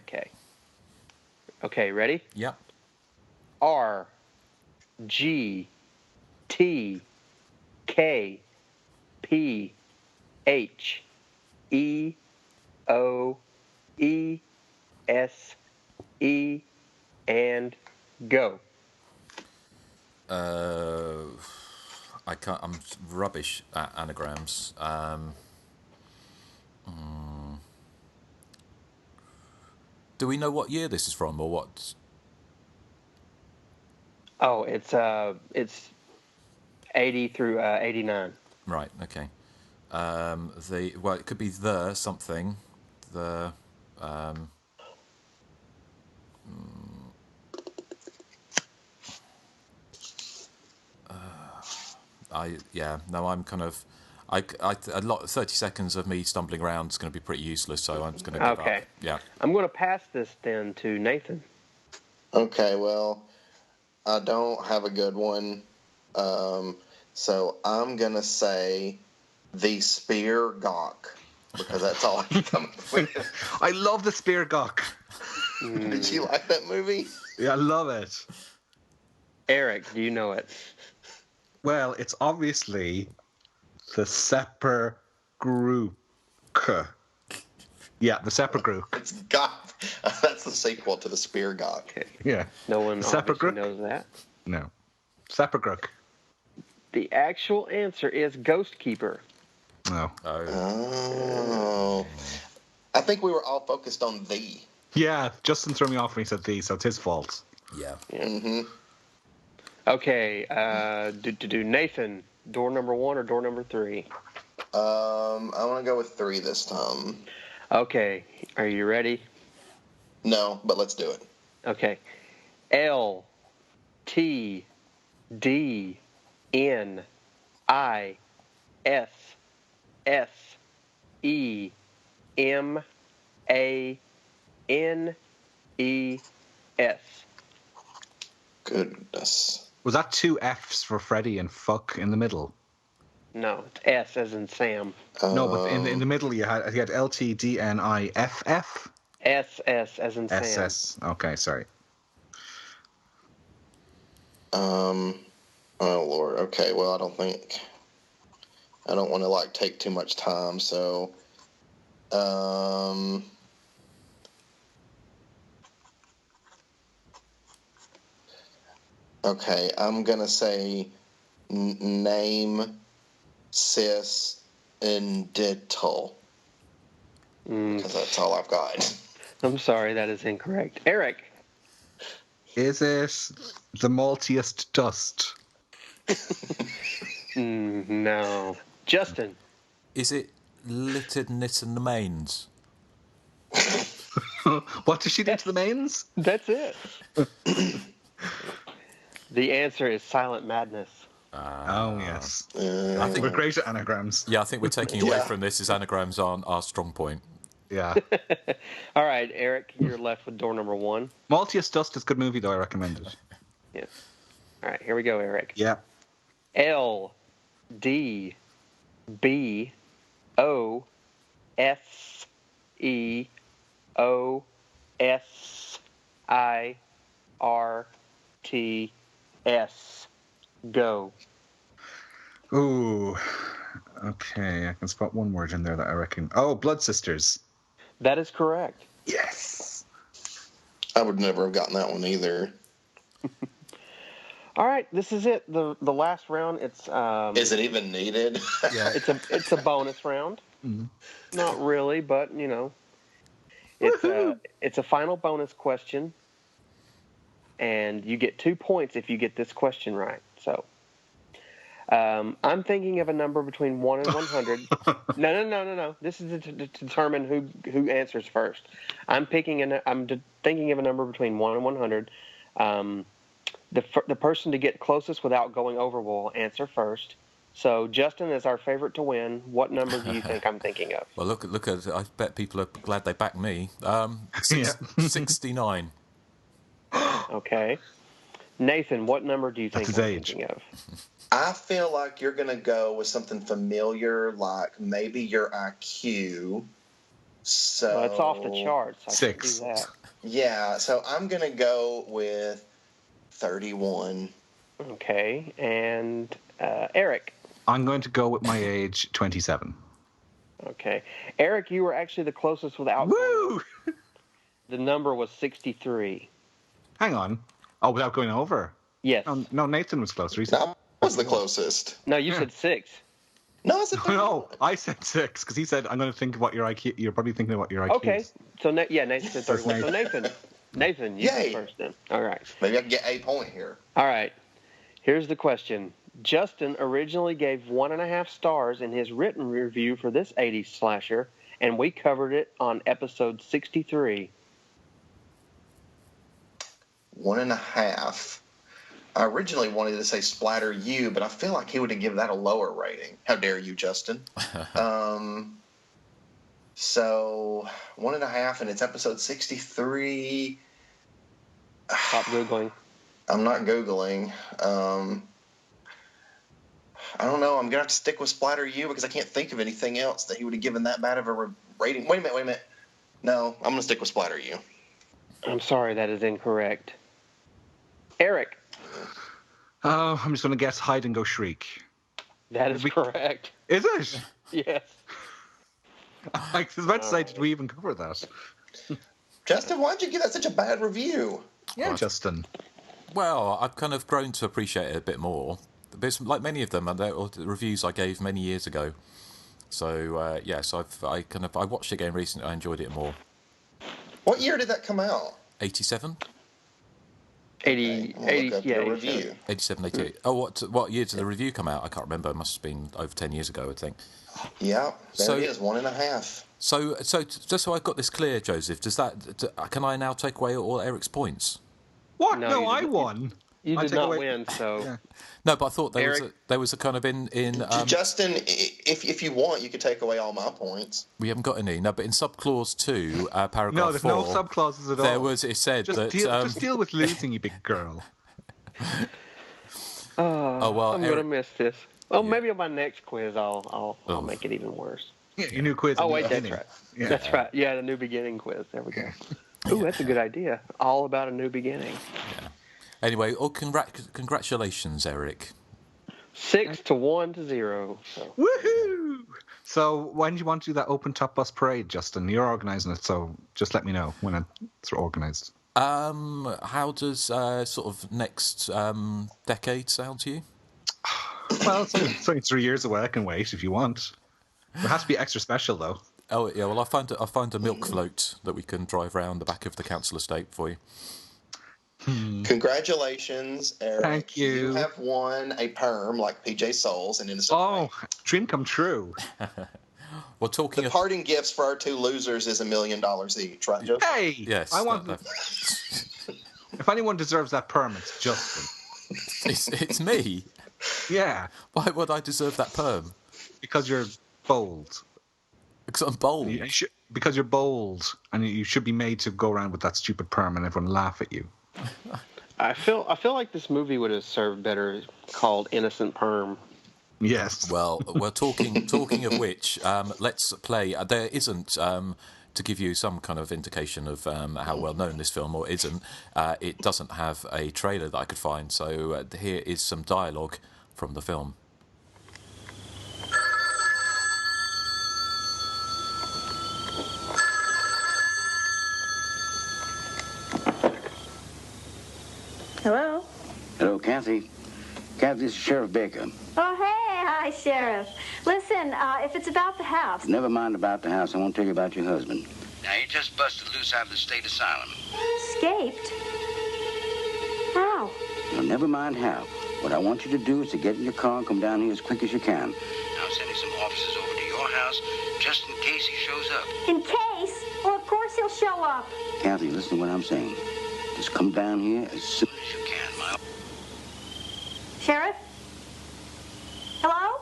Okay, ready? Yep. R, G, T, K, P, H, E, O, E, S, E, and go. I'm rubbish at anagrams. Do we know what year this is from, or what? Oh, it's 80 through 89. Right. Okay. It could be the something. The. I'm kind of. 30 seconds of me stumbling around is going to be pretty useless, so I'm just going to give up. Yeah. I'm going to pass this then to Nathan. Okay, well, I don't have a good one. So I'm going to say The Spear Gawk, because that's all I can come up with. I love The Spear Gawk. Did you like that movie? Yeah, I love it. Erik, do you know it? Well, it's obviously the Sepper Group. Yeah, the Sepper Group. It's Gawk. That's the sequel to The Spear Gawk. Okay. Yeah. No one obviously knows that. No. Sepper Group. The actual answer is Ghost Keeper. No. Oh. I think we were all focused on the. Yeah, Justin threw me off when he said the, so it's his fault. Yeah. Mm-hmm. Okay, Nathan, door number 1 or door number 3? I want to go with 3 this time. Okay, are you ready? No, but let's do it. Okay. L, T, D, N, I, S, S, E, M, A, N, E, S. Goodness. Was that 2 F's for Freddy and fuck in the middle? No, it's S as in Sam. No, but in the middle you had L T D N I F F. S as in Sam. SS. Okay, sorry. Oh Lord. Okay. Well, I don't want to take too much time. So, okay, I'm gonna say name, sis, and digital. Because that's all I've got. I'm sorry, that is incorrect. Erik. Is it the maltiest dust? No. Justin. Is it littered knit and the mains? What does she do to the mains? That's it. The answer is Silent Madness. Oh, yes. I think we're great at anagrams. Yeah, I think we're taking away from this is anagrams aren't our strong point. Yeah. All right, Eric, you're left with door number 1. Malteous Dust is a good movie, though. I recommend it. Yes. All right, here we go, Eric. Yeah. L D B O S E O S I R T S. Go. Ooh. Okay, I can spot one word in there that I reckon. Oh, Blood Sisters. That is correct. Yes. I would never have gotten that one either. All right, this is it. The last round. It's Is it even needed? Yeah. it's a bonus round. Mm-hmm. Not really, but you know, it's a final bonus question, and you get 2 points if you get this question right. So, I'm thinking of a number between 1 and 100. No. This is to determine who answers first. I'm thinking of a number between 1 and 100. The person to get closest without going over will answer first. So, Justin, is our favorite to win. What number do you think I'm thinking of? Well, look at. I bet people are glad they backed me. 69. Okay. Nathan, what number do you think I'm thinking of? I feel like you're going to go with something familiar, like maybe your IQ. So Well, it's off the charts. I 6. can do that. Yeah, so I'm going to go with 31. Okay. And Eric? I'm going to go with my age, 27. Okay. Eric, you were actually the closest without... Woo! The number was 63. Hang on. Oh, without going over? Yes. No, Nathan was closer. He said, That was the closest. No, you said 6. No, I said 31. No, I said 6 because he said I'm going to think of what your IQ. You're probably thinking of what your IQ Okay. is. So Nathan said 31. So Nathan, you go Yay. first then. All right. Maybe I can get a point here. All right. Here's the question. Justin originally gave 1.5 stars in his written review for this 80s slasher, and we covered it on episode 63. 1.5. I originally wanted to say Splatter You, but I feel like he would have given that a lower rating. How dare you, Justin? So 1.5, and it's episode 63. Stop Googling. I'm not Googling. I don't know. I'm going to have to stick with Splatter You because I can't think of anything else that he would have given that bad of a rating. Wait a minute. No, I'm going to stick with Splatter You. I'm sorry, that is incorrect. Eric. Oh, I'm just going to guess Hide and Go Shriek. That is correct. Is it? Yes. I was about to say, did we even cover that? Justin, why'd you give that such a bad review? Yeah, Justin. Well, I've kind of grown to appreciate it a bit more. There's, like many of them, they're the reviews I gave many years ago. So so I watched it again recently. I enjoyed it more. What year did that come out? 87. 80, review. 87, 88. Oh, what year did the review come out? I can't remember. It must have been over 10 years ago, I think. Yeah, there it is, 1.5. So just so I've got this clear, Joseph, can I now take away all Eric's points? What? No, I won. You did not win, so... Yeah. No, but I thought there was a kind of in Justin, if you want, you could take away all my points. We haven't got any. No, but in subclause 2, paragraph 4... No, there's no subclauses at all. It said just that... just deal with losing, you big girl. Oh, well, I'm going to miss this. Well, maybe on my next quiz, I'll make it even worse. Yeah, your new quiz. Oh, wait, that's right. Yeah. That's right. Yeah, the new beginning quiz. There we go. Ooh, that's a good idea. All about a new beginning. Yeah. Anyway, congratulations, Erik. 6-1-0. So. Woohoo! So when do you want to do that open top bus parade, Justin? You're organising it, so just let me know when it's organised. How does sort of next decade sound to you? Well, it's only 3 years away. I can wait if you want. It has to be extra special, though. Oh yeah, well I'll find a milk float that we can drive around the back of the council estate for you. Congratulations, Erik. Thank you. You have won a perm like PJ Souls and Innocent. Oh, dream come true. Well, the parting gifts for our 2 losers is $1 million each, right, Joseph? Hey, yes, I want. If anyone deserves that perm, it's Justin. It's me. Yeah. Why would I deserve that perm? Because you're bold. Because I'm bold. Because you're bold, and you should be made to go around with that stupid perm, and everyone laugh at you. I feel like this movie would have served better called Innocent Perm. Yes. Well, we're talking of which, let's play. There isn't, to give you some kind of indication of how well known this film or isn't. It doesn't have a trailer that I could find. So here is some dialogue from the film. Hello? Hello, Kathy. Kathy, this is Sheriff Baker. Oh, hey. Hi, Sheriff. Listen, if it's about the house... Never mind about the house. I want to tell you about your husband. Now, he just busted loose out of the state asylum. Escaped? How? Now, never mind how. What I want you to do is to get in your car and come down here as quick as you can. I'm sending some officers over to your house just in case he shows up. In case? Well, of course he'll show up. Kathy, listen to what I'm saying. Just come down here as soon as you can, my... Sheriff? Hello?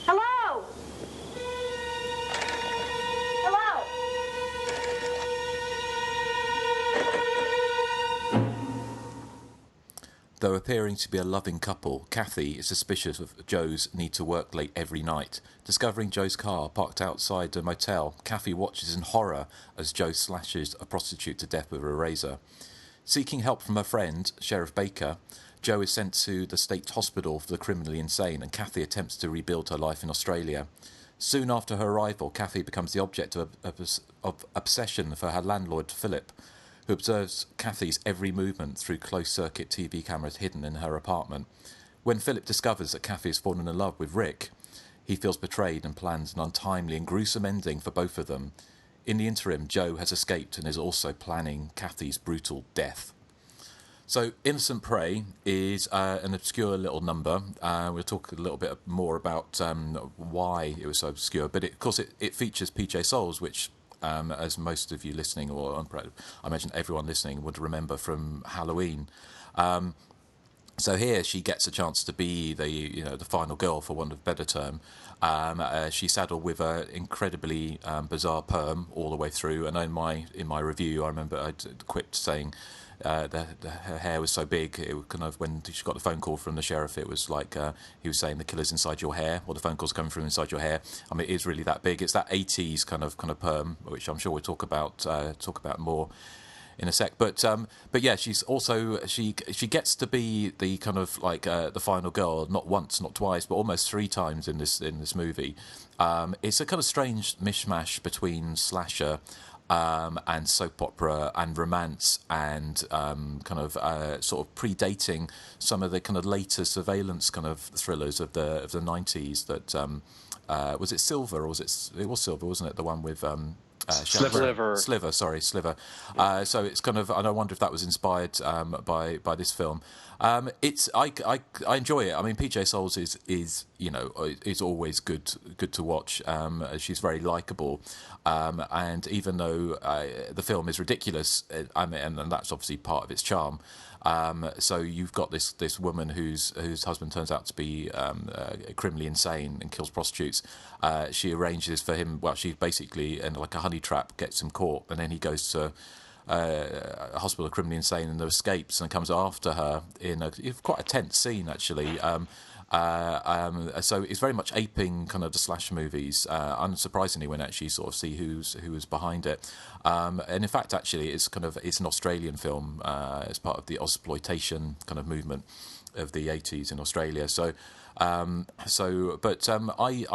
Hello? Hello? Though appearing to be a loving couple, Kathy is suspicious of Joe's need to work late every night. Discovering Joe's car parked outside a motel, Kathy watches in horror as Joe slashes a prostitute to death with a razor. Seeking help from her friend, Sheriff Baker, Joe is sent to the state hospital for the criminally insane, and Kathy attempts to rebuild her life in Australia. Soon after her arrival, Kathy becomes the object of obsession for her landlord, Philip, who observes Kathy's every movement through closed-circuit TV cameras hidden in her apartment. When Philip discovers that Kathy has fallen in love with Rick, he feels betrayed and plans an untimely and gruesome ending for both of them. In the interim, Joe has escaped and is also planning Kathy's brutal death. So, Innocent Prey is an obscure little number. We'll talk a little bit more about why it was so obscure. But, of course, it features PJ Soles, which, as most of you listening, or I imagine everyone listening, would remember from Halloween. So here she gets a chance to be the final girl, for want of a better term. She's saddled with an incredibly bizarre perm all the way through. And in my review, I remember I quipped saying her hair was so big, it kind of, when she got the phone call from the sheriff, it was like he was saying the killer's inside your hair, or the phone call's coming from inside your hair. I mean, it is really that big. It's that 80s kind of perm, which I'm sure we'll talk about more in a sec. But yeah, she's also she gets to be the kind of like the final girl, not once, not twice, but almost 3 times in this movie. It's a kind of strange mishmash between slasher and soap opera and romance and kind of sort of predating some of the kind of later surveillance kind of thrillers of the 90s. That was it Silver, or was it was Silver, wasn't it? The one with Sliver. Sliver. So it's kind of, and I wonder if that was inspired by this film. I enjoy it. I mean, PJ Soles is always good to watch. She's very likable, and even though the film is ridiculous, and that's obviously part of its charm. So you've got this woman whose husband turns out to be criminally insane and kills prostitutes. She arranges for him. Well, she basically, in like a honey trap, gets him caught, and then he goes to a hospital of criminally insane and escapes and comes after her in quite a tense scene, actually. So it's very much aping kind of the slash movies, unsurprisingly, when actually sort of see who was behind it. And in fact, actually, it's an Australian film as part of the Ozploitation kind of movement of the 80s in Australia. I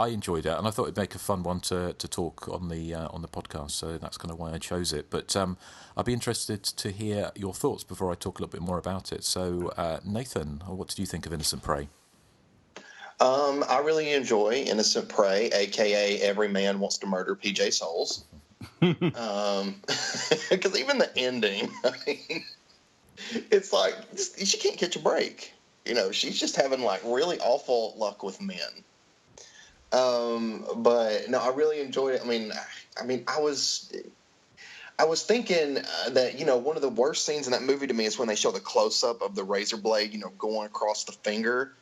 enjoyed it, and I thought it'd make a fun one to talk on the podcast. So that's kind of why I chose it. But I'd be interested to hear your thoughts before I talk a little bit more about it. So Nathan, what did you think of Innocent Prey? I really enjoy Innocent Prey, a.k.a. Every Man Wants to Murder PJ Soles. Because even the ending, I mean, it's like she can't catch a break. She's just having like really awful luck with men. But no, I really enjoyed it. I mean, I was thinking that, one of the worst scenes in that movie to me is when they show the close-up of the razor blade, going across the finger.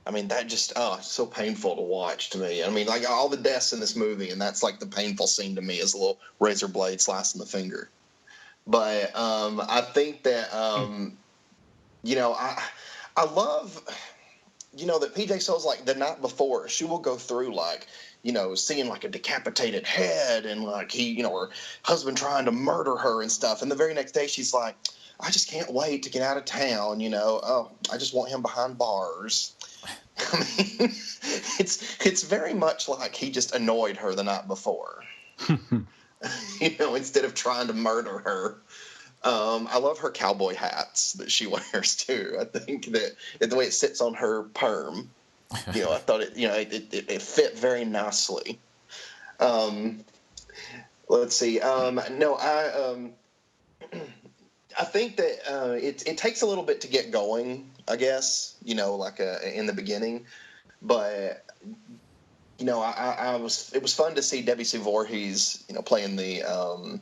I mean, that just, it's so painful to watch to me. I mean, like all the deaths in this movie, and that's like the painful scene to me is a little razor blade slicing the finger. But I think that, I love, that PJ Soles, like the night before, she will go through like, seeing like a decapitated head and like her husband trying to murder her and stuff. And the very next day she's like, I just can't wait to get out of town. I just want him behind bars. I mean, it's very much like he just annoyed her the night before, instead of trying to murder her. I love her cowboy hats that she wears too. I think that the way it sits on her perm, I thought it fit very nicely. Let's see. I think that it takes a little bit to get going, I guess, in the beginning. But, it was fun to see Debbie Sue Voorhees, playing the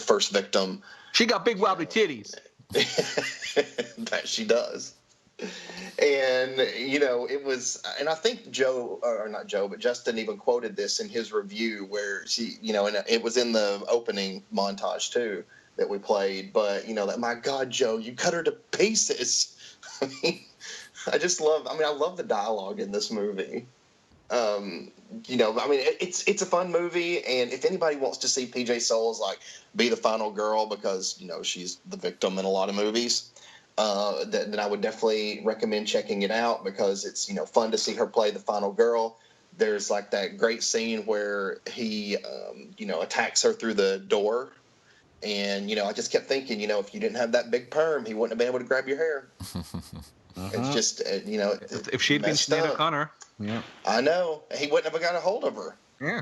first victim. She got big wobbly titties. That she does. And, it was, and I think Justin even quoted this in his review where she, and it was in the opening montage too that we played, but that, my God, Joe, you cut her to pieces. I mean, I love the dialogue in this movie. It's a fun movie, and if anybody wants to see PJ Soles like be the final girl because she's the victim in a lot of movies, then I would definitely recommend checking it out because it's fun to see her play the final girl. There's like that great scene where he attacks her through the door. And, I just kept thinking, if you didn't have that big perm, he wouldn't have been able to grab your hair. It's just, if she'd been Sinead O'Connor. Yeah. I know. He wouldn't have got a hold of her. Yeah.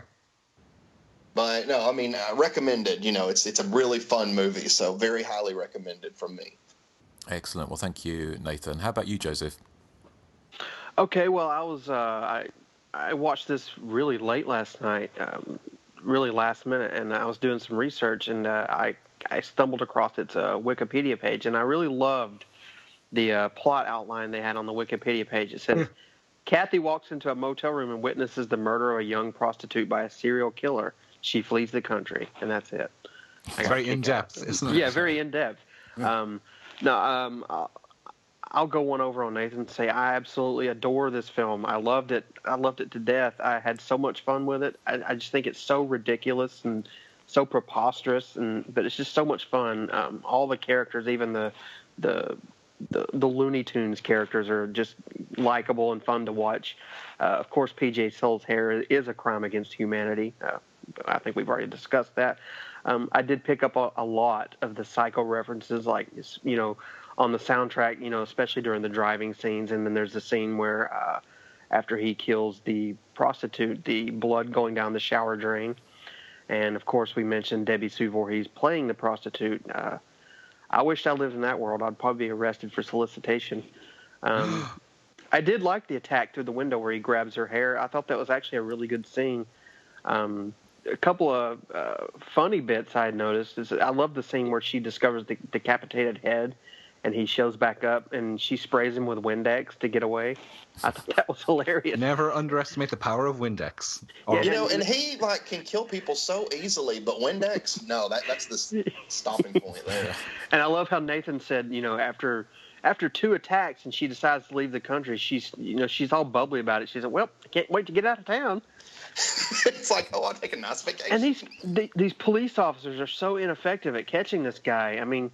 But, no, I mean, recommended. It's a really fun movie, so very highly recommended from me. Excellent. Well, thank you, Nathan. How about you, Joseph? Okay, well, I watched this really late last night. Really last minute, and I was doing some research, and I stumbled across its Wikipedia page, and I really loved the plot outline they had on the Wikipedia page. It says, Kathy walks into a motel room and witnesses the murder of a young prostitute by a serial killer. She flees the country, and that's it. It's very in-depth, isn't it? Yeah, very in-depth. Yeah. I'll go one over on Nathan and say I absolutely adore this film. I loved it. I loved it to death. I had so much fun with it. I just think it's so ridiculous and so preposterous, but it's just so much fun. All the characters, even the Looney Tunes characters, are just likable and fun to watch. Of course, PJ Soles' hair is a crime against humanity. I think we've already discussed that. I did pick up a lot of the Psycho references, like on the soundtrack, especially during the driving scenes. And then there's the scene where after he kills the prostitute, the blood going down the shower drain. And, of course, we mentioned Debbie Sue Voorhees playing the prostitute. I wished I lived in that world. I'd probably be arrested for solicitation. I did like the attack through the window where he grabs her hair. I thought that was actually a really good scene. A couple of funny bits I had noticed is I love the scene where she discovers the decapitated head, and he shows back up, and she sprays him with Windex to get away. I thought that was hilarious. Never underestimate the power of Windex. And he can kill people so easily, but Windex, no, that's the stopping point there. And I love how Nathan said, after 2 attacks, and she decides to leave the country, she's all bubbly about it. She said, "Well, I can't wait to get out of town." It's like, I'll take a nice vacation. And these police officers are so ineffective at catching this guy. I mean,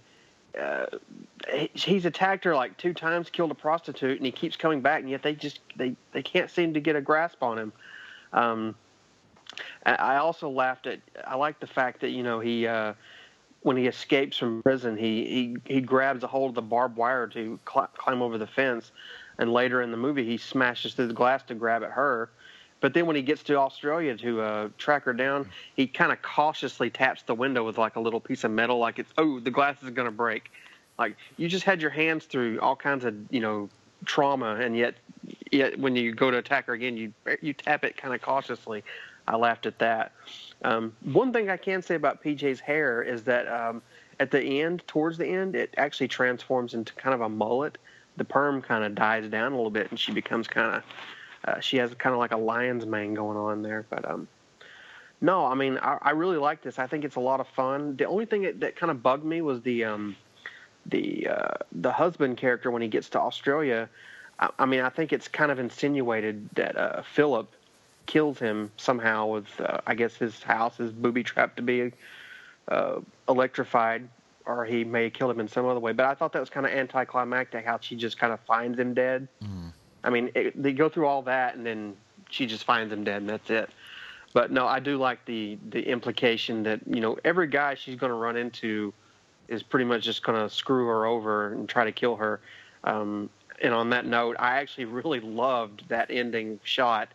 he's attacked her like 2 times, killed a prostitute, and he keeps coming back, and yet they can't seem to get a grasp on him. I also laughed at. I like the fact that he when he escapes from prison, he grabs a hold of the barbed wire to climb over the fence, and later in the movie he smashes through the glass to grab at her. But then when he gets to Australia to track her down, he kind of cautiously taps the window with like a little piece of metal, like the glass is going to break. Like, you just had your hands through all kinds of, trauma, and yet when you go to attack her again, you tap it kind of cautiously. I laughed at that. One thing I can say about PJ's hair is that at the end, towards the end, it actually transforms into kind of a mullet. The perm kind of dies down a little bit, and she becomes she has kind of like a lion's mane going on there. But no, I mean, I really like this. I think it's a lot of fun. The only thing that kind of bugged me was the husband character when he gets to Australia. I mean, I think it's kind of insinuated that Philip kills him somehow with, I guess his house is booby-trapped to be electrified, or he may kill him in some other way. But I thought that was kind of anticlimactic, how she just kind of finds him dead. I mean, they go through all that, and then she just finds him dead, and that's it. But no, I do like the implication that, every guy she's going to run into is pretty much just going to screw her over and try to kill her. And on that note, I actually really loved that ending shot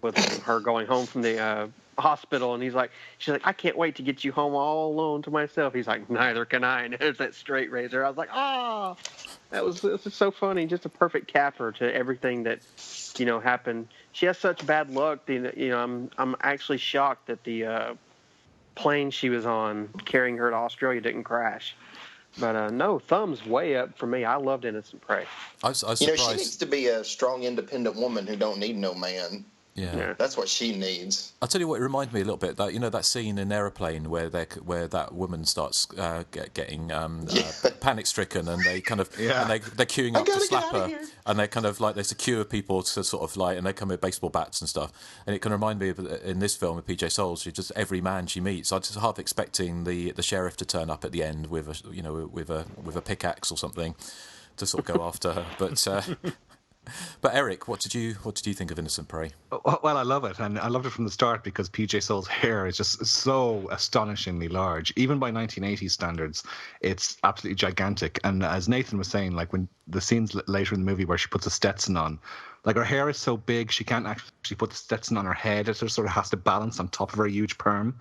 with her going home from the hospital, and she's like, I can't wait to get you home all alone to myself. He's like, neither can I. And there's that straight razor. I was like, that was so funny. Just a perfect capper to everything that happened. She has such bad luck. I'm actually shocked that the plane she was on carrying her to Australia didn't crash. But no, thumbs way up for me. I loved Innocent Prey. I was surprised. She needs to be a strong, independent woman who don't need no man. Yeah, that's what she needs. I'll tell you what, it reminded me a little bit that that scene in Aeroplane where that woman starts getting panic stricken, and they kind of and they're queuing up to slap her, and they kind of like there's a queue of people to sort of like, and they come with baseball bats and stuff, and it can remind me of in this film with PJ Souls, she just every man she meets. I just half expecting the sheriff to turn up at the end with a pickaxe or something to sort of go after her, but. But Erik, what did you think of Innocent Prey? Well, I love it, and I loved it from the start because PJ Souls' hair is just so astonishingly large. Even by 1980s standards, it's absolutely gigantic. And as Nathan was saying, like when the scenes later in the movie where she puts a Stetson on, like her hair is so big she can't actually put the Stetson on her head. It sort of has to balance on top of her huge perm.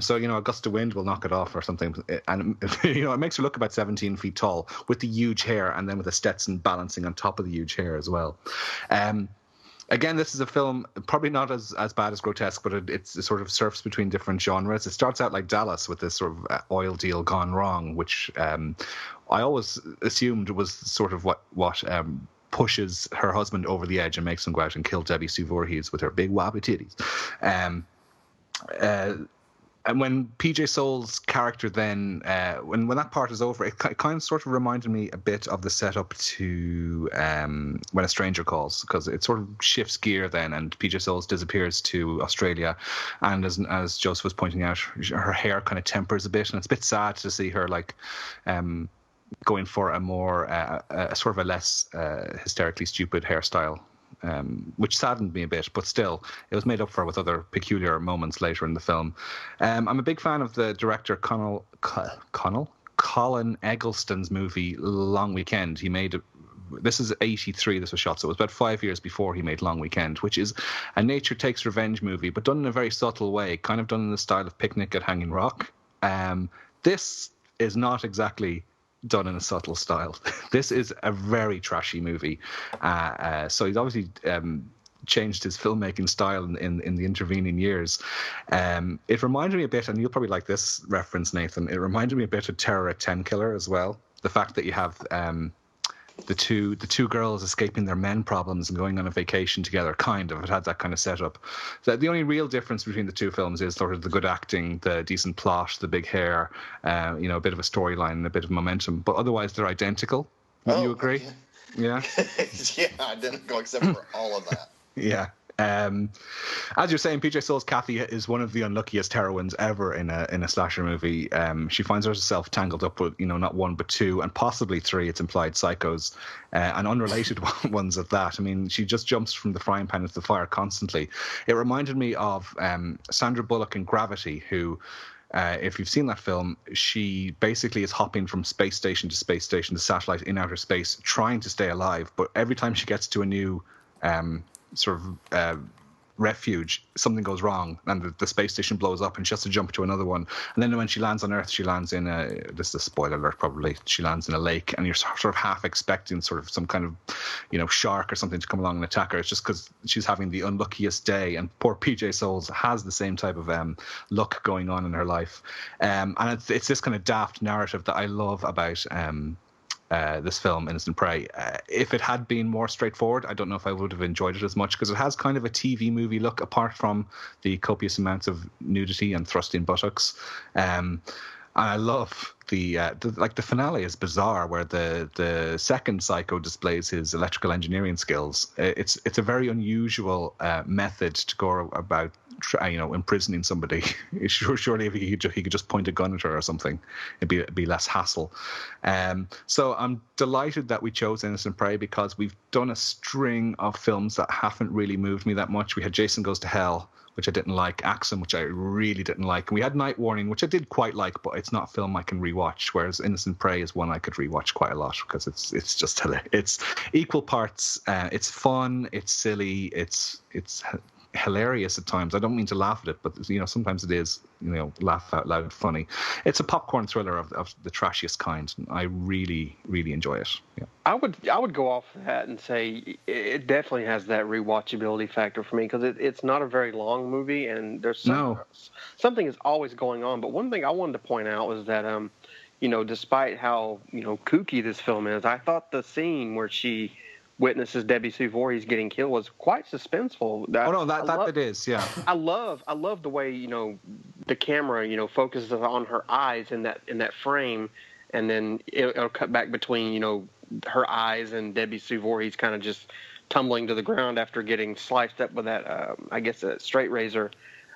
So a gust of wind will knock it off or something. And it makes her look about 17 feet tall with the huge hair, and then with a Stetson balancing on top of the huge hair as well. Again, this is a film probably not as bad as Grotesque, but it sort of surfs between different genres. It starts out like Dallas with this sort of oil deal gone wrong, which I always assumed was sort of what pushes her husband over the edge and makes him go out and kill Debbie Sue Voorhees with her big wobbly titties. And when PJ Souls' character then, when that part is over, it kind of sort of reminded me a bit of the setup to When a Stranger Calls, because it sort of shifts gear then, and PJ Souls disappears to Australia, and as Joseph was pointing out, her hair kind of tempers a bit, and it's a bit sad to see her like going for a more sort of a less hysterically stupid hairstyle. Which saddened me a bit, but still, it was made up for with other peculiar moments later in the film. I'm a big fan of the director Colin Eggleston's movie Long Weekend. He made this is 1983. This was shot, so it was about 5 years before he made Long Weekend, which is a nature takes revenge movie, but done in a very subtle way, kind of done in the style of Picnic at Hanging Rock. This is not exactly done in a subtle style. This is a very trashy movie. So he's obviously changed his filmmaking style in the intervening years. It reminded me a bit, and you'll probably like this reference, Nathan, it reminded me a bit of Terror at 10 Killer as well. The fact that you have the two girls escaping their men problems and going on a vacation together, kind of. It had that kind of setup. The only real difference between the two films is sort of the good acting, the decent plot, the big hair, a bit of a storyline and a bit of momentum. But otherwise, they're identical. Would you agree? Yeah. Yeah, identical except for all of that. Yeah. As you're saying, PJ Souls' Kathy is one of the unluckiest heroines ever in a slasher movie. She finds herself tangled up with not one but two and possibly three, it's implied, psychos, and unrelated ones at that. I mean, she just jumps from the frying pan into the fire constantly. It reminded me of Sandra Bullock in Gravity, who if you've seen that film, she basically is hopping from space station to space station to satellite in outer space trying to stay alive, but every time she gets to a new sort of refuge, something goes wrong and the space station blows up and she has to jump to another one. And then when she lands on Earth, she lands in this is a spoiler alert probably, she lands in a lake, and you're sort of half expecting sort of some kind of, shark or something to come along and attack her. It's just because she's having the unluckiest day, and poor PJ Souls has the same type of luck going on in her life. And it's this kind of daft narrative that I love about this film, Innocent Prey. If it had been more straightforward, I don't know if I would have enjoyed it as much, because it has kind of a TV movie look, apart from the copious amounts of nudity and thrusting buttocks. And I love the finale is bizarre, where the second Psycho displays his electrical engineering skills. It's a very unusual method to go about imprisoning somebody. Surely if he could just point a gun at her or something, it'd be less hassle. So I'm delighted that we chose Innocent Prey, because we've done a string of films that haven't really moved me that much. We had Jason Goes to Hell, which I didn't like, Axum, which I really didn't like, and we had Night Warning, which I did quite like, but it's not a film I can rewatch, whereas Innocent Prey is one I could rewatch quite a lot, because it's just hilarious. It's equal parts, it's fun, it's silly, it's hilarious at times. I don't mean to laugh at it, but sometimes it is laugh out loud funny. It's a popcorn thriller of the trashiest kind. I really, really enjoy it. Yeah. I would go off that and say it definitely has that rewatchability factor for me, because it's not a very long movie, and there's something is always going on. But one thing I wanted to point out was that despite how kooky this film is, I thought the scene where she witnesses Debbie Sue Voorhees getting killed was quite suspenseful. It is, yeah. I love the way the camera focuses on her eyes in that frame, and then it'll cut back between her eyes and Debbie Sue Voorhees kind of just tumbling to the ground after getting sliced up with that I guess a straight razor.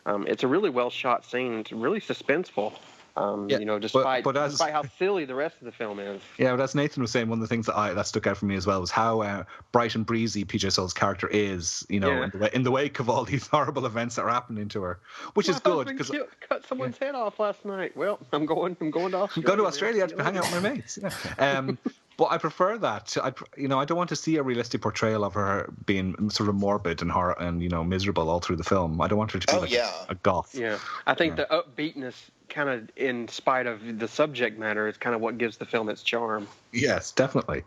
It's a really well shot scene. It's really suspenseful. Despite how silly the rest of the film is. Yeah, but as Nathan was saying, one of the things that stuck out for me as well was how bright and breezy PJ Souls' character is, in the wake of all these horrible events that are happening to her, which is good. Because cut someone's head off last night. Well, I'm going to Australia. Go to Australia to hang out with my mates. Yeah. But I prefer that. I don't want to see a realistic portrayal of her being sort of morbid and miserable all through the film. I don't want her to be a goth. Yeah, I think the upbeatness, kind of in spite of the subject matter, is kind of what gives the film its charm. Yes, definitely.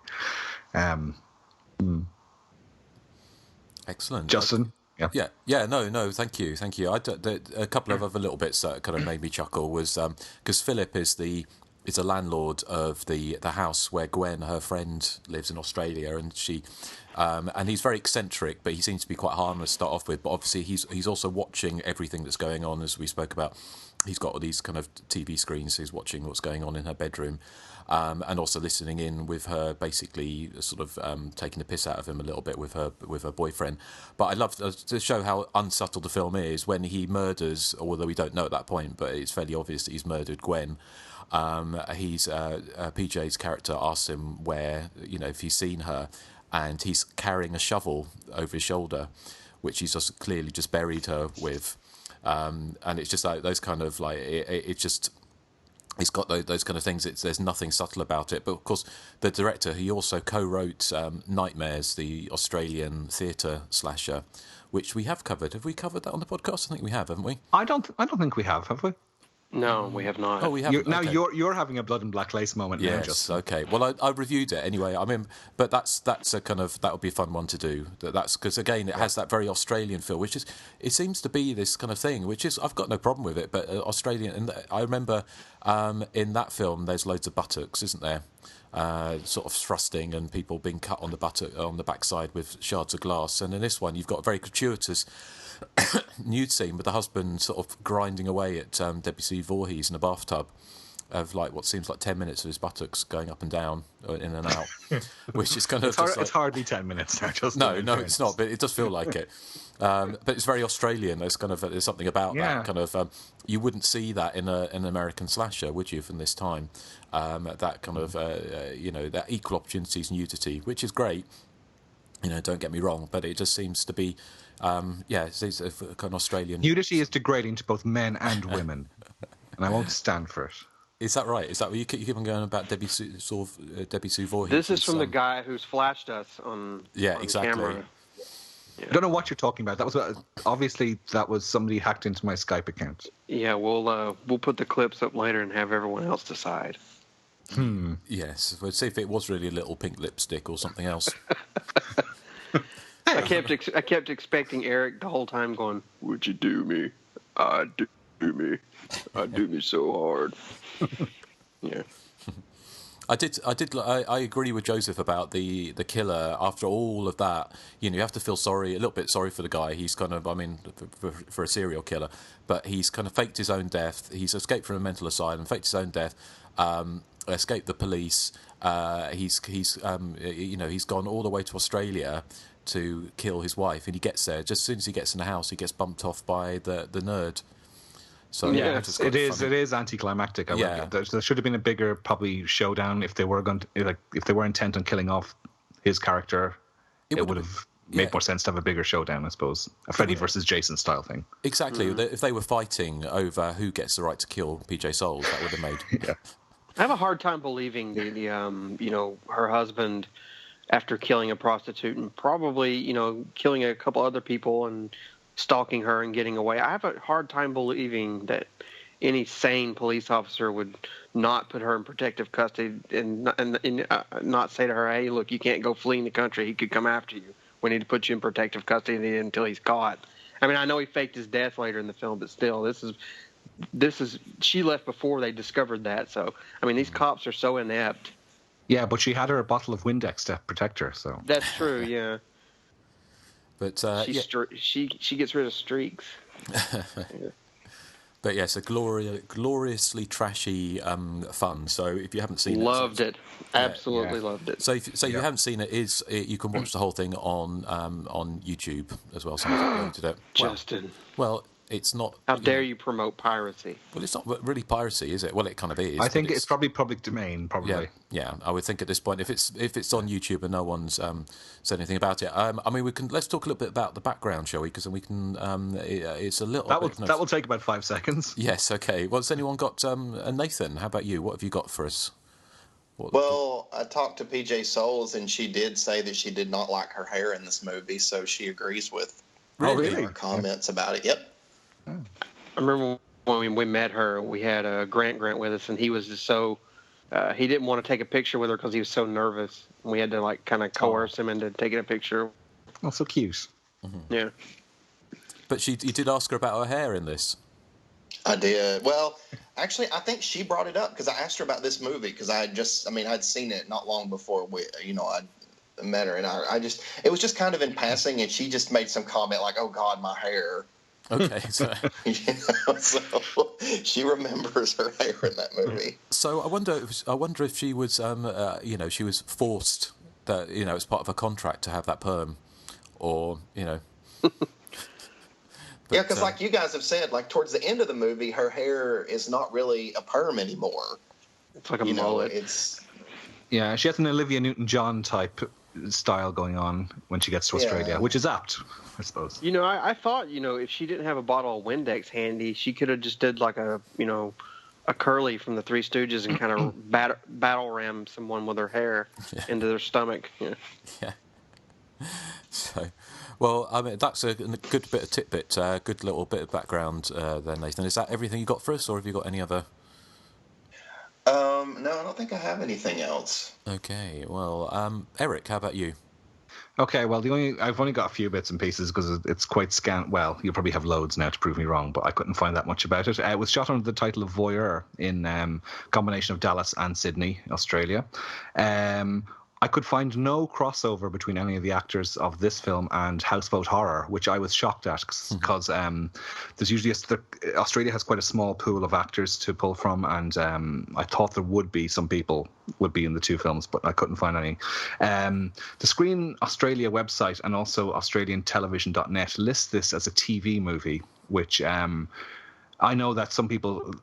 Excellent, Justin. Yeah. No. Thank you. A couple of other little bits that kind of made me chuckle was because Philip is a landlord of the house where Gwen, her friend, lives in Australia, and she and he's very eccentric, but he seems to be quite harmless to start off with. But obviously he's also watching everything that's going on, as we spoke about. He's got all these kind of TV screens, so he's watching what's going on in her bedroom, and also listening in with her, basically sort of taking the piss out of him a little bit with her boyfriend. But I love to show how unsubtle the film is when he murders, although we don't know at that point, but it's fairly obvious that he's murdered Gwen. PJ's character asks him where, if he's seen her, and he's carrying a shovel over his shoulder, which he's just clearly just buried her with. And it's just like those kind of like it's got those kind of things. There's nothing subtle about it. But of course, the director, he also co-wrote Nightmares, the Australian theatre slasher, which we have covered. Have we covered that on the podcast? I think we have, haven't we? I don't think we have we? No, we have not. Oh, we haven't. You're having a Blood and Black Lace moment. Yes, now, just okay. Well, I reviewed it anyway. I mean, but that's a kind of, that would be a fun one to do. That's because again, it has that very Australian feel, which is, it seems to be this kind of thing, which is, I've got no problem with it. But Australian, and I remember in that film, there's loads of buttocks, isn't there? Sort of thrusting and people being cut on the backside with shards of glass. And in this one, you've got a very gratuitous nude scene with the husband sort of grinding away at Debbie Sue Voorhees in a bathtub of like what seems like 10 minutes of his buttocks going up and down, in and out, which is kind of it's hardly 10 minutes now. No, it's not, but it does feel like it. But it's very Australian. There's something about that kind of. You wouldn't see that in an American slasher, would you, from this time? That kind of that equal opportunities nudity, which is great. Don't get me wrong, but it just seems to be. It's a kind of Australian. Nudity is degrading to both men and women, and I won't stand for it. Is that right? Is that what you keep on going about Debbie Sue Voorhees? This is from the guy who's flashed us on exactly. camera. I don't know what you're talking about. That was obviously somebody hacked into my Skype account. Yeah, we'll put the clips up later and have everyone else decide. Yes, we'll see if it was really a little pink lipstick or something else. I kept expecting Erik the whole time going, "Would you do me? I do me. I do me so hard." Yeah. I agree with Joseph about the killer. After all of that, you have to feel a little bit sorry for the guy. He's kind of, for a serial killer, but he's kind of faked his own death. He's escaped from a mental asylum, faked his own death, escaped the police. He's gone all the way to Australia to kill his wife, and he gets there. Just as soon as he gets in the house, he gets bumped off by the nerd. So it is anticlimactic. There should have been a bigger probably showdown if they were intent on killing off his character. It would have made more sense to have a bigger showdown, I suppose, a Freddy versus Jason style thing. Exactly. If they were fighting over who gets the right to kill PJ Souls, that would have made. I have a hard time believing her husband, after killing a prostitute and probably killing a couple other people and stalking her and getting away. I have a hard time believing that any sane police officer would not put her in protective custody and not say to her, "Hey, look, you can't go fleeing the country. He could come after you. We need to put you in protective custody until he's caught." I mean, I know he faked his death later in the film, but still, this is she left before they discovered that. So, I mean, these cops are so inept. Yeah, but she had her a bottle of Windex to protect her. So that's true. Yeah. But she gets rid of streaks. But yes, a gloriously trashy fun. So if you haven't seen it, loved it, absolutely loved it. So you haven't seen it, you can watch the whole thing on YouTube as well. Someone's uploaded it. Justin. Well, it's not. How dare you promote piracy? Well, it's not really piracy, is it? Well, it kind of is. I think it's probably public domain. Probably. Yeah. I would think at this point, if it's on YouTube and no one's said anything about it, let's talk a little bit about the background, shall we? Because then we can. It's a little. That will take about 5 seconds. Yes. Okay. Well, has anyone got? Nathan, how about you? What have you got for us? Well, I talked to PJ Souls, and she did say that she did not like her hair in this movie, so she agrees with really? Her comments about it. Yep. I remember when we met her, we had Grant with us, and he was just so he didn't want to take a picture with her because he was so nervous. We had to kind of coerce him into taking a picture. Oh, so cute. Mm-hmm. Yeah. But you did ask her about her hair in this. I did. Well, actually, I think she brought it up because I asked her about this movie because I'd seen it not long before I met her, and it was just kind of in passing, and she just made some comment like, "Oh God, my hair." Okay, so so she remembers her hair in that movie. So I wonder if she was, she was forced that, as part of a contract to have that perm, or But, yeah, because like you guys have said, like towards the end of the movie, her hair is not really a perm anymore. It's like a mullet. Yeah, she has an Olivia Newton-John type style going on when she gets to Australia, which is apt, I suppose. I thought, if she didn't have a bottle of Windex handy, she could have just did like a curly from the Three Stooges and kind of battle ram someone with her hair into their stomach. Yeah. So, well, I mean, that's a good bit of tidbit, good little bit of background there, Nathan. Is that everything you got for us, or have you got any other? No, I don't think I have anything else. Okay, well, Erik, how about you? Okay, well, I've only got a few bits and pieces because it's quite scant. Well, you'll probably have loads now to prove me wrong, but I couldn't find that much about it. It was shot under the title of Voyeur in combination of Dallas and Sydney, Australia. I could find no crossover between any of the actors of this film and Houseboat Horror, which I was shocked at because there's usually Australia has quite a small pool of actors to pull from, and I thought there would be some people would be in the two films, but I couldn't find any. The Screen Australia website and also AustralianTelevision.net lists this as a TV movie, which I know that some people.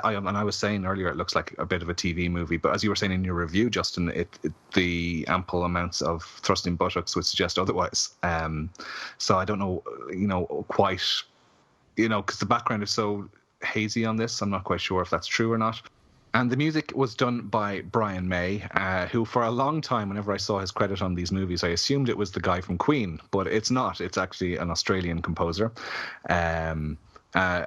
And I was saying earlier, it looks like a bit of a TV movie, but as you were saying in your review, Justin, the ample amounts of thrusting buttocks would suggest otherwise. So I don't know, quite, because the background is so hazy on this. I'm not quite sure if that's true or not. And the music was done by Brian May, who for a long time, whenever I saw his credit on these movies, I assumed it was the guy from Queen, but it's not. It's actually an Australian composer.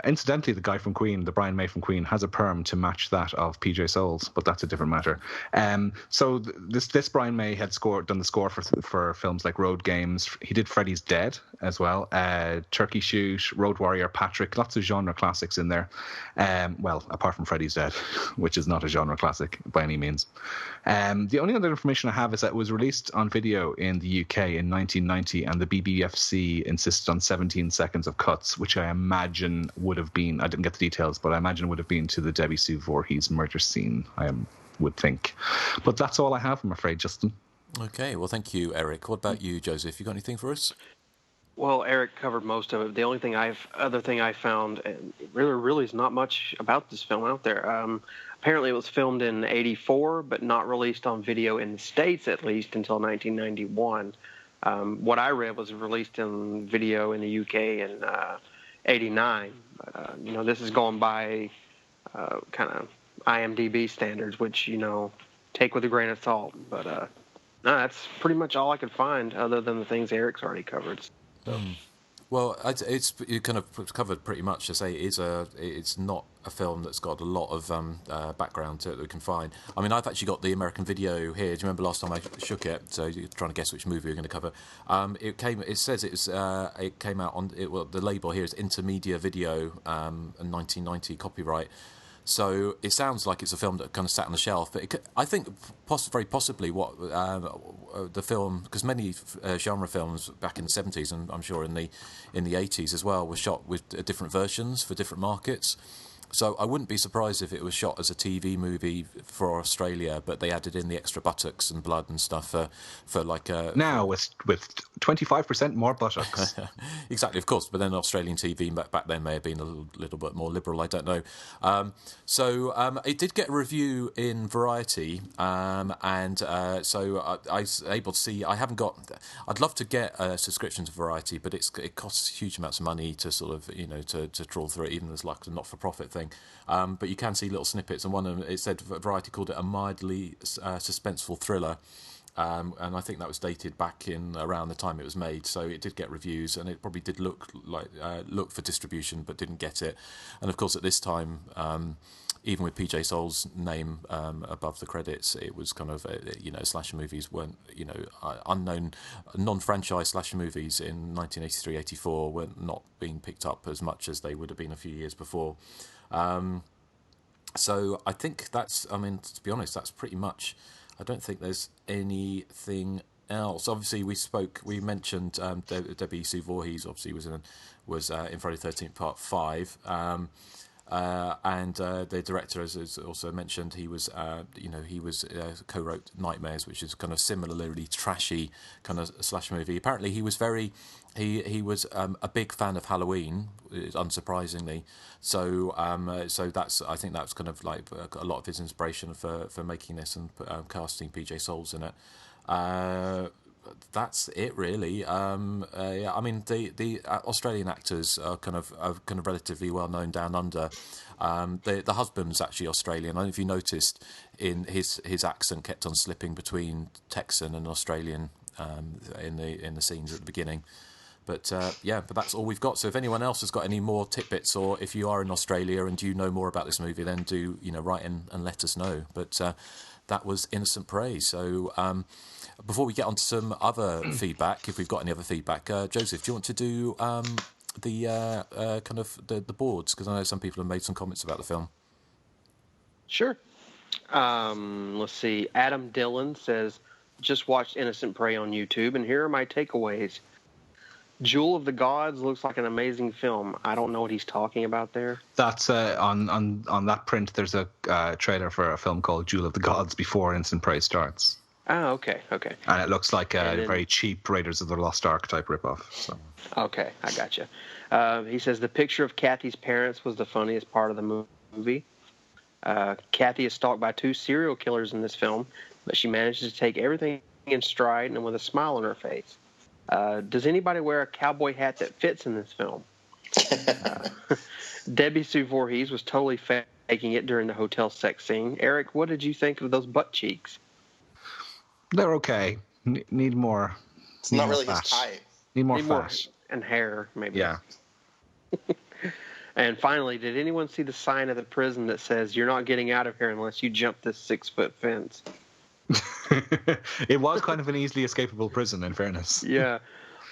Incidentally, the guy from Queen, the Brian May from Queen, has a perm to match that of PJ Soles, but that's a different matter. So this Brian May had done the score for films like Road Games. He did Freddy's Dead as well, Turkey Shoot, Road Warrior, Patrick, lots of genre classics in there. Well, apart from Freddy's Dead, which is not a genre classic by any means. The only other information I have is that it was released on video in the UK in 1990, and the BBFC insisted on 17 seconds of cuts, which I imagine would have been, I didn't get the details, but I imagine would have been to the Debbie Sue Voorhees murder scene, I would think. But that's all I have, I'm afraid, Justin. Okay, well, thank you, Eric. What about you, Joseph? You got anything for us? Well, Eric covered most of it. The only other thing I found, and really is not much about this film out there. Apparently it was filmed in 1984, but not released on video in the States, at least, until 1991. What I read was released in video in the UK in 1989. But, this is going by kind of IMDb standards, which, take with a grain of salt. But no, that's pretty much all I could find other than the things Eric's already covered. So. Well, you kind of covered pretty much to say it's not a film that's got a lot of background to it that we can find. I mean, I've actually got the American video here. Do you remember last time I shook it? So you're trying to guess which movie we're going to cover. It came out on the label here is Intermedia Video, a 1990 copyright. So it sounds like it's a film that kind of sat on the shelf, but I think very possibly what the film, because many genre films back in the 70s and I'm sure in the 80s as well were shot with different versions for different markets. So I wouldn't be surprised if it was shot as a TV movie for Australia, but they added in the extra buttocks and blood and stuff for like a... Now with 25% more buttocks. Exactly, of course. But then Australian TV back then may have been a little bit more liberal. I don't know. So it did get a review in Variety, so I was able to see. I haven't got. I'd love to get a subscription to Variety, but it costs huge amounts of money to sort of to trawl through it, even as like a not-for-profit thing. But you can see little snippets, and one of them, it said Variety called it a mildly suspenseful thriller. And I think that was dated back in around the time it was made, so it did get reviews, and it probably did look for distribution, but didn't get it. And of course, at this time, even with PJ Soles' name above the credits, it was kind of slasher movies weren't unknown, non-franchise slasher movies in 1983-84 were not being picked up as much as they would have been a few years before. So I think that's, I mean, to be honest, that's pretty much. I don't think there's anything else. Obviously, we mentioned Debbie Sue Voorhees. Obviously, was in Friday the 13th Part 5, and the director, as also mentioned, he was co-wrote Nightmares, which is kind of similarly trashy kind of slasher movie. Apparently, he was he was a big fan of Halloween, unsurprisingly. So that's, I think that's kind of like a lot of his inspiration for making this and casting PJ Soles in it. That's it, really. I mean, the Australian actors are kind of relatively well known down under. The husband's actually Australian. I don't know if you noticed, in his accent kept on slipping between Texan and Australian in the scenes at the beginning. But but that's all we've got. So if anyone else has got any more tidbits, or if you are in Australia and you know more about this movie, then do write in and let us know. But that was Innocent Prey. So before we get on to some other feedback, if we've got any other feedback, Joseph, do you want to do the boards? Because I know some people have made some comments about the film. Sure. Let's see. Adam Dillon says, just watched Innocent Prey on YouTube, and here are my takeaways. Jewel of the Gods looks like an amazing film. I don't know what he's talking about there. That's on that print. There's a trailer for a film called Jewel of the Gods before Innocent Prey starts. Oh, okay. And it looks like a very cheap Raiders of the Lost Ark type ripoff. So. Okay, I gotcha. He says the picture of Kathy's parents was the funniest part of the movie. Kathy is stalked by 2 serial killers in this film, but she manages to take everything in stride and with a smile on her face. Does anybody wear a cowboy hat that fits in this film? Debbie Sue Voorhees was totally fake taking it during the hotel sex scene. Eric, what did you think of those butt cheeks? They're okay. Need more. It's not really his type. Need more fat. And hair, maybe. Yeah. And finally, did anyone see the sign at the prison that says, "You're not getting out of here unless you jump this 6-foot fence"? It was kind of an easily escapable prison, in fairness. Yeah.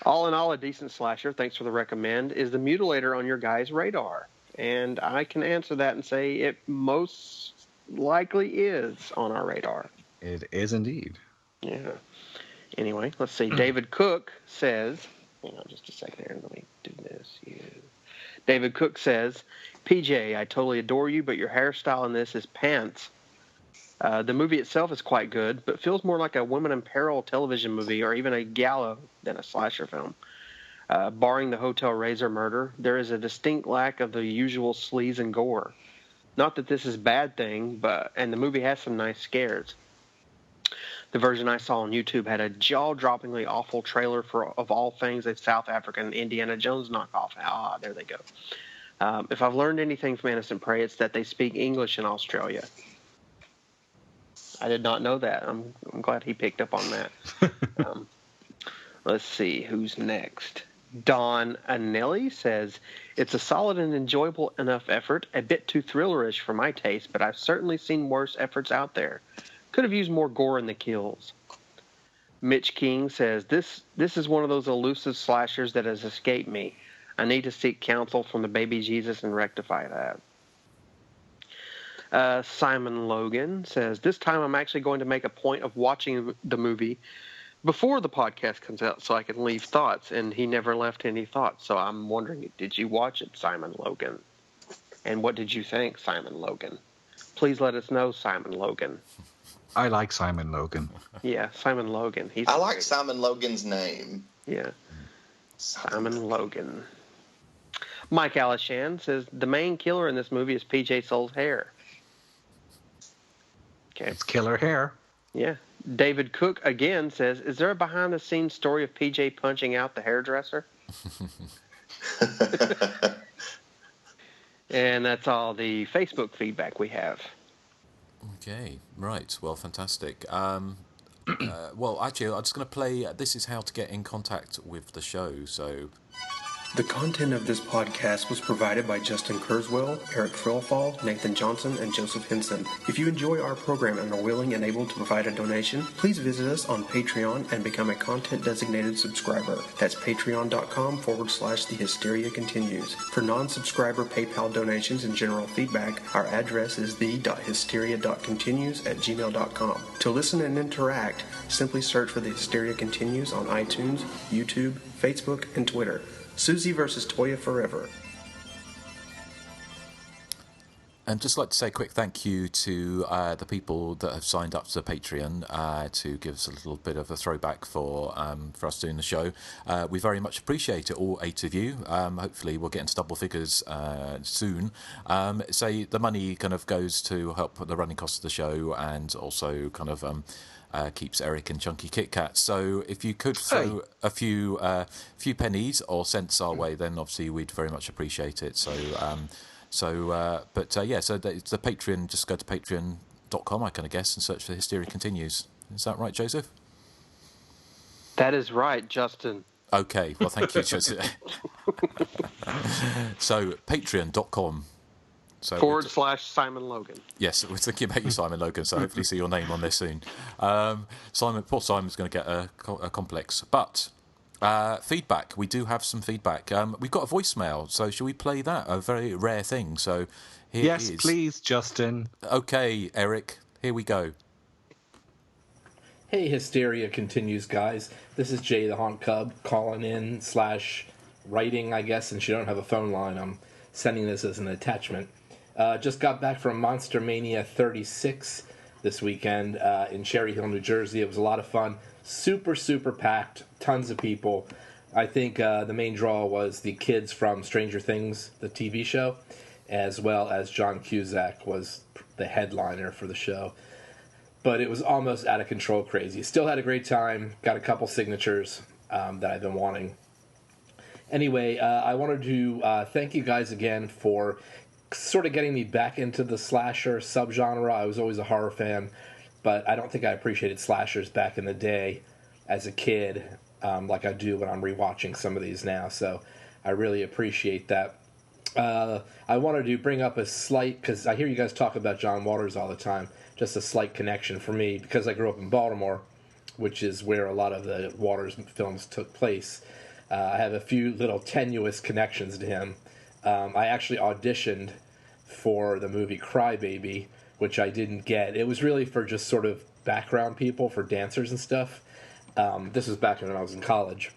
All in all, a decent slasher. Thanks for the recommend. Is the Mutilator on your guys' radar? And I can answer that and say it most likely is on our radar. It is indeed. Yeah. Anyway, let's see. David Cook says, hang on just a second here. Let me do this. Yeah. David Cook says, PJ, I totally adore you, but your hairstyle in this is pants. The movie itself is quite good, but feels more like a women in peril television movie or even a giallo than a slasher film. Barring the Hotel Razor murder, there is a distinct lack of the usual sleaze and gore. Not that this is a bad thing, and the movie has some nice scares. The version I saw on YouTube had a jaw-droppingly awful trailer of all things a South African Indiana Jones knockoff. Ah, there they go. If I've learned anything from Innocent Prey, it's that they speak English in Australia. I did not know that. I'm glad he picked up on that. Let's see, who's next? Don Anelli says, it's a solid and enjoyable enough effort, a bit too thrillerish for my taste, but I've certainly seen worse efforts out there. Could have used more gore in the kills. Mitch King says, this is one of those elusive slashers that has escaped me. I need to seek counsel from the baby Jesus and rectify that. Simon Logan says, this time I'm actually going to make a point of watching the movie before the podcast comes out so I can leave thoughts, and he never left any thoughts. So I'm wondering, did you watch it, Simon Logan? And what did you think, Simon Logan? Please let us know, Simon Logan. I like Simon Logan. Yeah, Simon Logan. I like Simon Logan's name. Yeah. Simon Logan. Mike Alishan says, the main killer in this movie is PJ Soul's hair. Okay. It's killer hair. Yeah. David Cook again says, is there a behind-the-scenes story of PJ punching out the hairdresser? And that's all the Facebook feedback we have. Okay, right. Well, fantastic. Well, actually, I'm just going to play This Is How to Get in Contact with the Show. So, the content of this podcast was provided by Justin Kurzweil, Eric Frillfall, Nathan Johnson, and Joseph Henson. If you enjoy our program and are willing and able to provide a donation, please visit us on Patreon and become a content-designated subscriber. That's patreon.com/The Hysteria Continues. For non-subscriber PayPal donations and general feedback, our address is the.hysteria.continues@gmail.com. To listen and interact, simply search for The Hysteria Continues on iTunes, YouTube, Facebook, and Twitter. Susie versus Toya forever. And just like to say a quick thank you to the people that have signed up to Patreon to give us a little bit of a throwback for us doing the show. We very much appreciate it, all 8 of you. Hopefully we'll get into double figures soon. So the money kind of goes to help the running costs of the show, and also kind of keeps Erik and Chunky Kit Kat. So if you could throw a few pennies or cents our way, then obviously we'd very much appreciate it. So the Patreon, just go to patreon.com, I kind of guess, and search for Hysteria Continues. Is that right, Joseph? That is right, Justin. Okay, well, thank you, Joseph. So patreon.com. So /Simon Logan. Yes, we're thinking about you, Simon Logan, so hopefully see your name on there soon. Poor Simon's going to get a complex. But feedback, we do have some feedback. We've got a voicemail, so shall we play that? A very rare thing. So here yes, it is. Please, Justin. Okay, Erik, here we go. Hey, Hysteria Continues, guys. This is Jay the Haunt Cub calling in / writing, I guess, since you don't have a phone line. I'm sending this as an attachment. Just got back from Monster Mania 36 this weekend in Cherry Hill, New Jersey. It was a lot of fun. Super, super packed. Tons of people. I think the main draw was the kids from Stranger Things, the TV show, as well as John Cusack was the headliner for the show. But it was almost out of control crazy. Still had a great time. Got a couple signatures that I've been wanting. Anyway, I wanted to thank you guys again for sort of getting me back into the slasher subgenre. I was always a horror fan, but I don't think I appreciated slashers back in the day as a kid like I do when I'm rewatching some of these now. So I really appreciate that. I wanted to bring up a slight, because I hear you guys talk about John Waters all the time, just a slight connection for me, because I grew up in Baltimore, which is where a lot of the Waters films took place. I have a few little tenuous connections to him. I actually auditioned for the movie Cry Baby, which I didn't get. It was really for just sort of background people, for dancers and stuff. This was back when I was in college.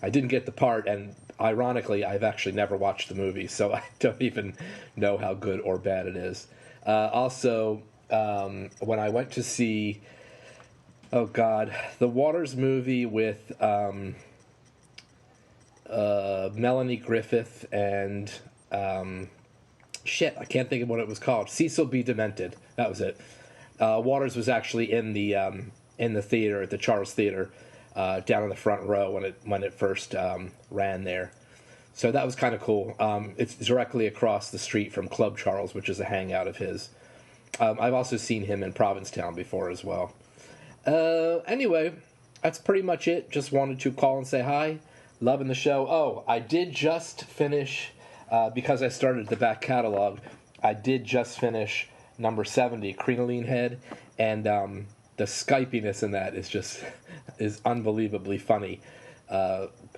I didn't get the part, and ironically, I've actually never watched the movie, so I don't even know how good or bad it is. Also, when I went to see, the Waters movie with Melanie Griffith and I can't think of what it was called. Cecil B. Demented. That was it. Waters was actually in the theater at the Charles Theater, down in the front row when it first ran there. So that was kind of cool. It's directly across the street from Club Charles, which is a hangout of his. I've also seen him in Provincetown before as well. Anyway, that's pretty much it. Just wanted to call and say hi. Loving the show. Oh, I did just finish, because I started the back catalog, I did just finish number 70, Crinoline Head, and the Skypiness in that is unbelievably funny.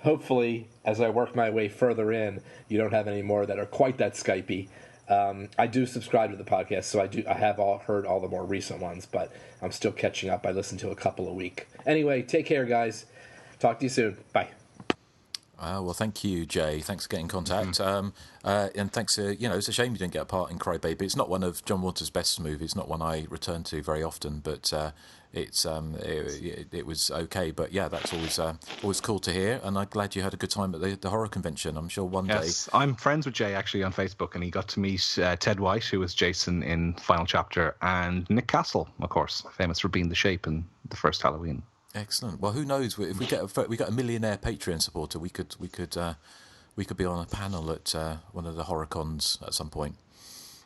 Hopefully, as I work my way further in, you don't have any more that are quite that Skypey. I do subscribe to the podcast, so I have heard all the more recent ones, but I'm still catching up. I listen to a couple a week. Anyway, take care, guys. Talk to you soon. Bye. Well, thank you, Jay. Thanks for getting in contact. And thanks, it's a shame you didn't get a part in Cry Baby. It's not one of John Waters' best movies, not one I return to very often, but it was okay. But yeah, that's always cool to hear, and I'm glad you had a good time at the horror convention. I'm sure one day... I'm friends with Jay, actually, on Facebook, and he got to meet Ted White, who was Jason in Final Chapter, and Nick Castle, of course, famous for being the Shape in the first Halloween. Excellent. Well, who knows? If we get a millionaire Patreon supporter, we could be on a panel at one of the horror cons at some point.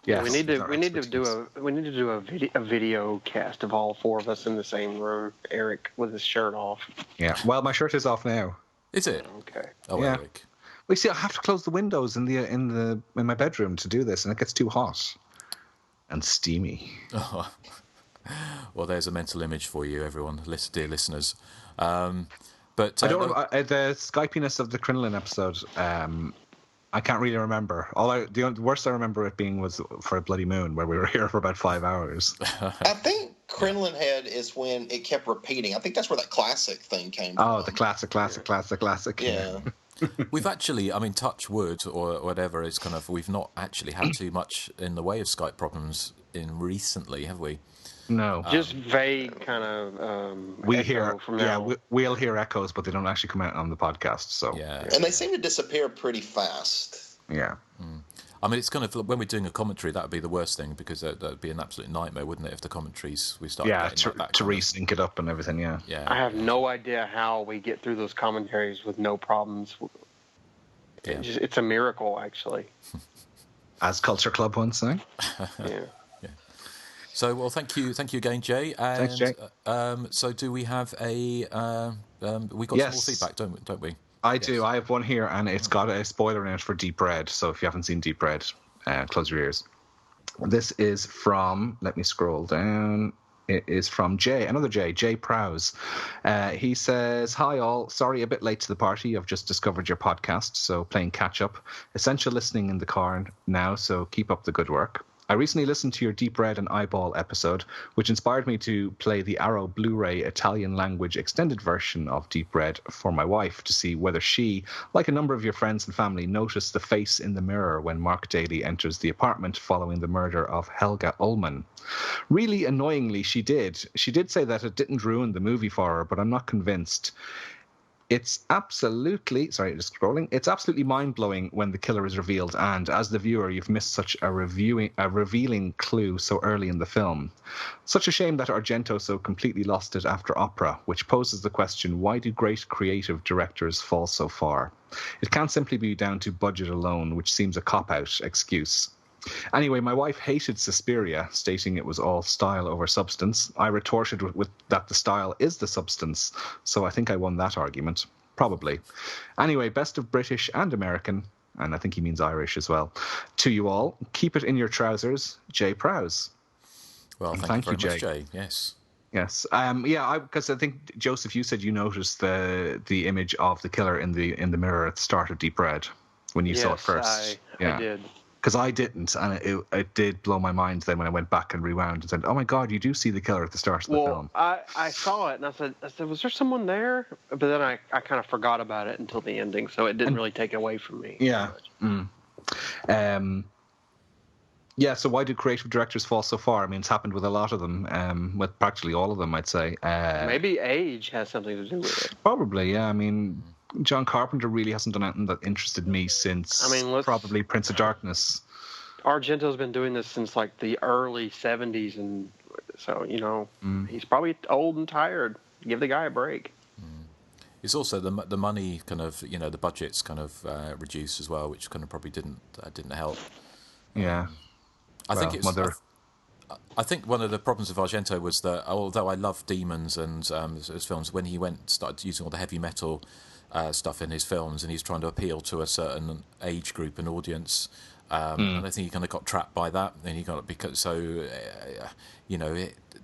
Yeah, we need to do a video cast of all four of us in the same room. Erik with his shirt off. Yeah. Well, my shirt is off now. Is it? Okay. Oh, yeah. Erik. Well, see, I have to close the windows in my bedroom to do this, and it gets too hot and steamy. Oh. Well, there's a mental image for you, everyone, dear listeners. But I don't know, the Skypiness of the Crinoline episode. I can't really remember. The worst I remember it being was for a Bloody Moon, where we were here for about 5 hours. I think Crinoline Head is when it kept repeating. I think that's where that classic thing came from. Oh, the classic. Yeah. We've actually, touch wood or whatever, it's kind of, we've not actually had too much in the way of Skype problems in recently, have we? No, just vague kind of. We hear, we'll hear echoes, but they don't actually come out on the podcast. So and they seem to disappear pretty fast. Yeah, it's kind of, when we're doing a commentary, that would be the worst thing, because that'd be an absolute nightmare, wouldn't it? If the commentaries we start to resync it up and everything. Yeah. I have no idea how we get through those commentaries with no problems. Yeah. It's a miracle, actually. As Culture Club once sang. Yeah. So, well, thank you again, Jay. And, thanks, Jay. So, do we have we got some more feedback, don't we? I do. I have one here, and it's got a spoiler in it for Deep Red. So, if you haven't seen Deep Red, close your ears. This is from. Let me scroll down. It is from Jay, another Jay Prowse. He says, "Hi all, sorry a bit late to the party. I've just discovered your podcast, so playing catch up. Essential listening in the car now, so keep up the good work. I recently listened to your Deep Red and Eyeball episode, which inspired me to play the Arrow Blu-ray Italian language extended version of Deep Red for my wife to see whether she, like a number of your friends and family, noticed the face in the mirror when Mark Daly enters the apartment following the murder of Helga Ullman. Really annoyingly, she did. She did say that it didn't ruin the movie for her, but I'm not convinced. It's absolutely mind-blowing when the killer is revealed, and as the viewer, you've missed such a revealing clue so early in the film. Such a shame that Argento so completely lost it after Opera, which poses the question, why do great creative directors fall so far? It can't simply be down to budget alone, which seems a cop-out excuse. Anyway, my wife hated Suspiria, stating it was all style over substance. I retorted with that the style is the substance, so I think I won that argument. Probably. Anyway, best of British and American, and I think he means Irish as well. To you all, keep it in your trousers, Jay Prowse. Well, thank you very much, Jay. Yes. Yes. Because I think, Joseph, you said you noticed the image of the killer in the mirror at the start of Deep Red when you saw it first. I did. Because I didn't, and it did blow my mind then when I went back and rewound and said, oh my God, you do see the killer at the start of the film. I saw it, and I said, was there someone there? But then I kind of forgot about it until the ending, so it didn't really take it away from me. Yeah. So why do creative directors fall so far? I mean, it's happened with a lot of them, with practically all of them, I'd say. Maybe age has something to do with it. Probably, yeah. I mean, John Carpenter really hasn't done anything that interested me since probably Prince of Darkness. Argento's been doing this since like the early 70s, and so, he's probably old and tired. Give the guy a break. It's also the money kind of, the budget's kind of reduced as well, which kind of probably didn't help. Yeah. I think one of the problems of Argento was that, although I love Demons and his films, when he started using all the heavy metal stuff in his films, and he's trying to appeal to a certain age group and audience, and I think he kind of got trapped by that. And he got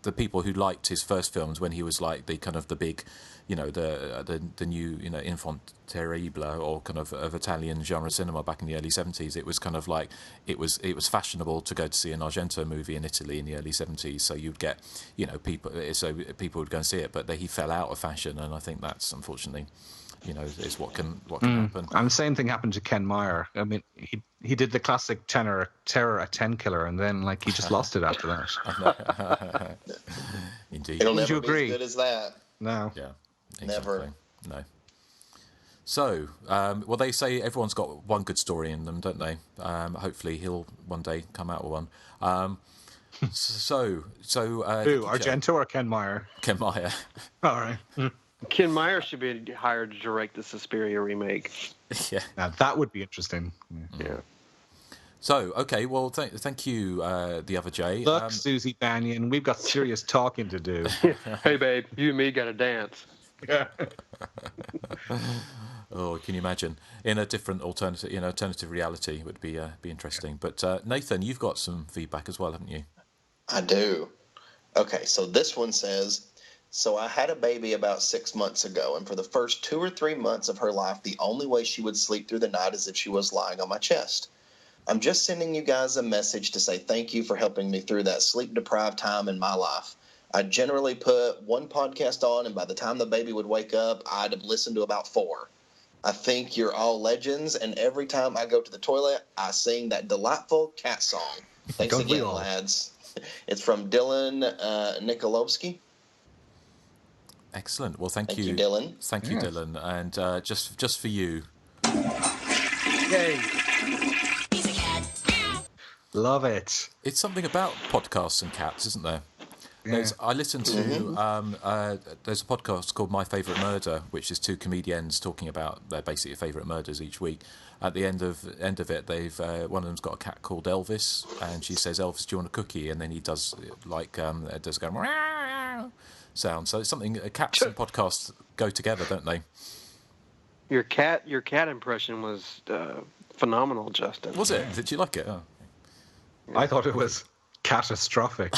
the people who liked his first films when he was like the kind of the big, the new enfant terrible or kind of Italian genre cinema back in the early 70s. It was kind of like it was fashionable to go to see an Argento movie in Italy in the early 70s. So you'd get people would go and see it, but he fell out of fashion, and I think that's unfortunately is what can happen. And the same thing happened to Ken Meyer. I mean, he did the classic Terror at 10 killer, and then he just lost it after that. Indeed. It'll never you be agree? as good as that. No. Yeah. Exactly. Never. No. So, they say everyone's got one good story in them, don't they? Hopefully he'll one day come out with one. Who, Argento or Ken Meyer? Ken Meyer. All right. Ken Meyer should be hired to direct the Suspiria remake. Yeah. Now that would be interesting. Yeah. So, okay, well, thank you, the other Jay. Look, Susie Banyan, we've got serious talking to do. Hey, babe, you and me got to dance. Yeah. Oh, can you imagine? In a different alternative reality would be interesting. But Nathan, you've got some feedback as well, haven't you? I do. Okay, so this one says, so I had a baby about 6 months ago, and for the first 2 or 3 months of her life, the only way she would sleep through the night is if she was lying on my chest. I'm just sending you guys a message to say thank you for helping me through that sleep-deprived time in my life. I generally put one podcast on, and by the time the baby would wake up, I'd have listened to about 4. I think you're all legends, and every time I go to the toilet, I sing that delightful cat song. Thanks again, lads. It's from Dylan Nikolovsky. Excellent. Well, thank you. Thank you, Dylan. Thank you, Dylan. And just for you. Yay. Love it. It's something about podcasts and cats, isn't there? Yeah. I listen to there's a podcast called My Favourite Murder, which is 2 comedians talking about their basically favourite murders each week. At the end of it, they've one of them's got a cat called Elvis, and she says, "Elvis, do you want a cookie?" And then he does does go meow sound. So it's something cats and podcasts go together, don't they? Your cat impression was phenomenal, Justin. Was it? Did you like it? Oh. I thought it was catastrophic.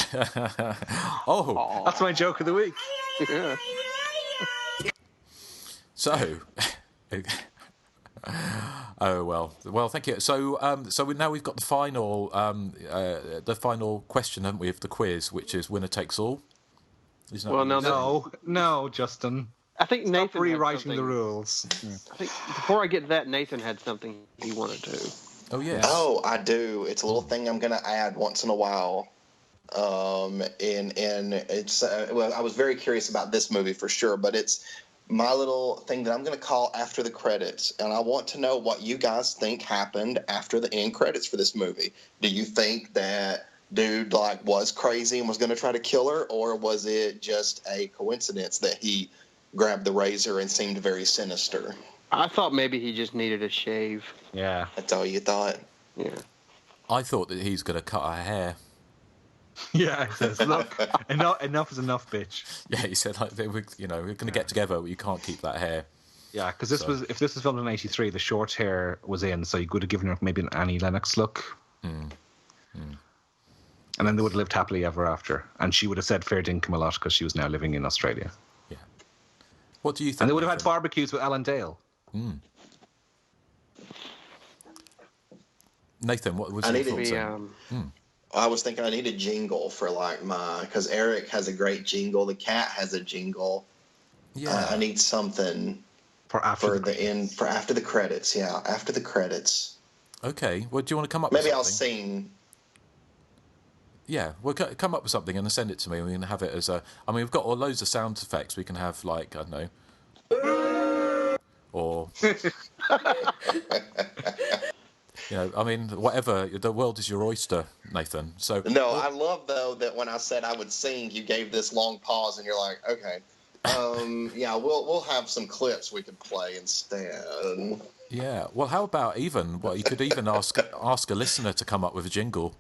Oh, that's my joke of the week. Yeah. So, oh well, thank you. So, now we've got the final question, haven't we, of the quiz, which is winner takes all. No, Justin. I think Nathan Stop rewriting the rules. Yeah. I think before I get to that, Nathan had something he wanted to. Oh, yeah. Oh, I do. It's a little thing I'm going to add once in a while. And it's I was very curious about this movie for sure, but it's my little thing that I'm going to call after the credits, and I want to know what you guys think happened after the end credits for this movie. Do you think that dude was crazy and was going to try to kill her, or was it just a coincidence that he grabbed the razor and seemed very sinister? I thought maybe he just needed a shave. Yeah. That's all you thought? Yeah. I thought that he's going to cut her hair. Yeah, he says, look, enough is enough, bitch. Yeah, he said, like, we're going to get together, but you can't keep that hair. Yeah, because if this was filmed in '83, the short hair was in, so you could have given her maybe an Annie Lennox look. And then they would have lived happily ever after. And she would have said fair dinkum a lot because she was now living in Australia. Yeah. What do you think? And they would have had barbecues with Alan Dale. Nathan, what was your thoughts? I was thinking I need a jingle for because Erik has a great jingle. The cat has a jingle. Yeah. I need something for after the credits. Yeah, after the credits. Okay. Well, do you want to come up Maybe with I'll something? sing. Yeah, we'll come up with something and then send it to me. And we can have it as a... I mean, we've got loads of sound effects. We can have, like, I don't know... Or... I mean, whatever. The world is your oyster, Nathan. So No, I love, though, that when I said I would sing, you gave this long pause, and you're like, okay. Yeah, we'll have some clips we could play instead. Yeah. Well, how about you could even ask a listener to come up with a jingle.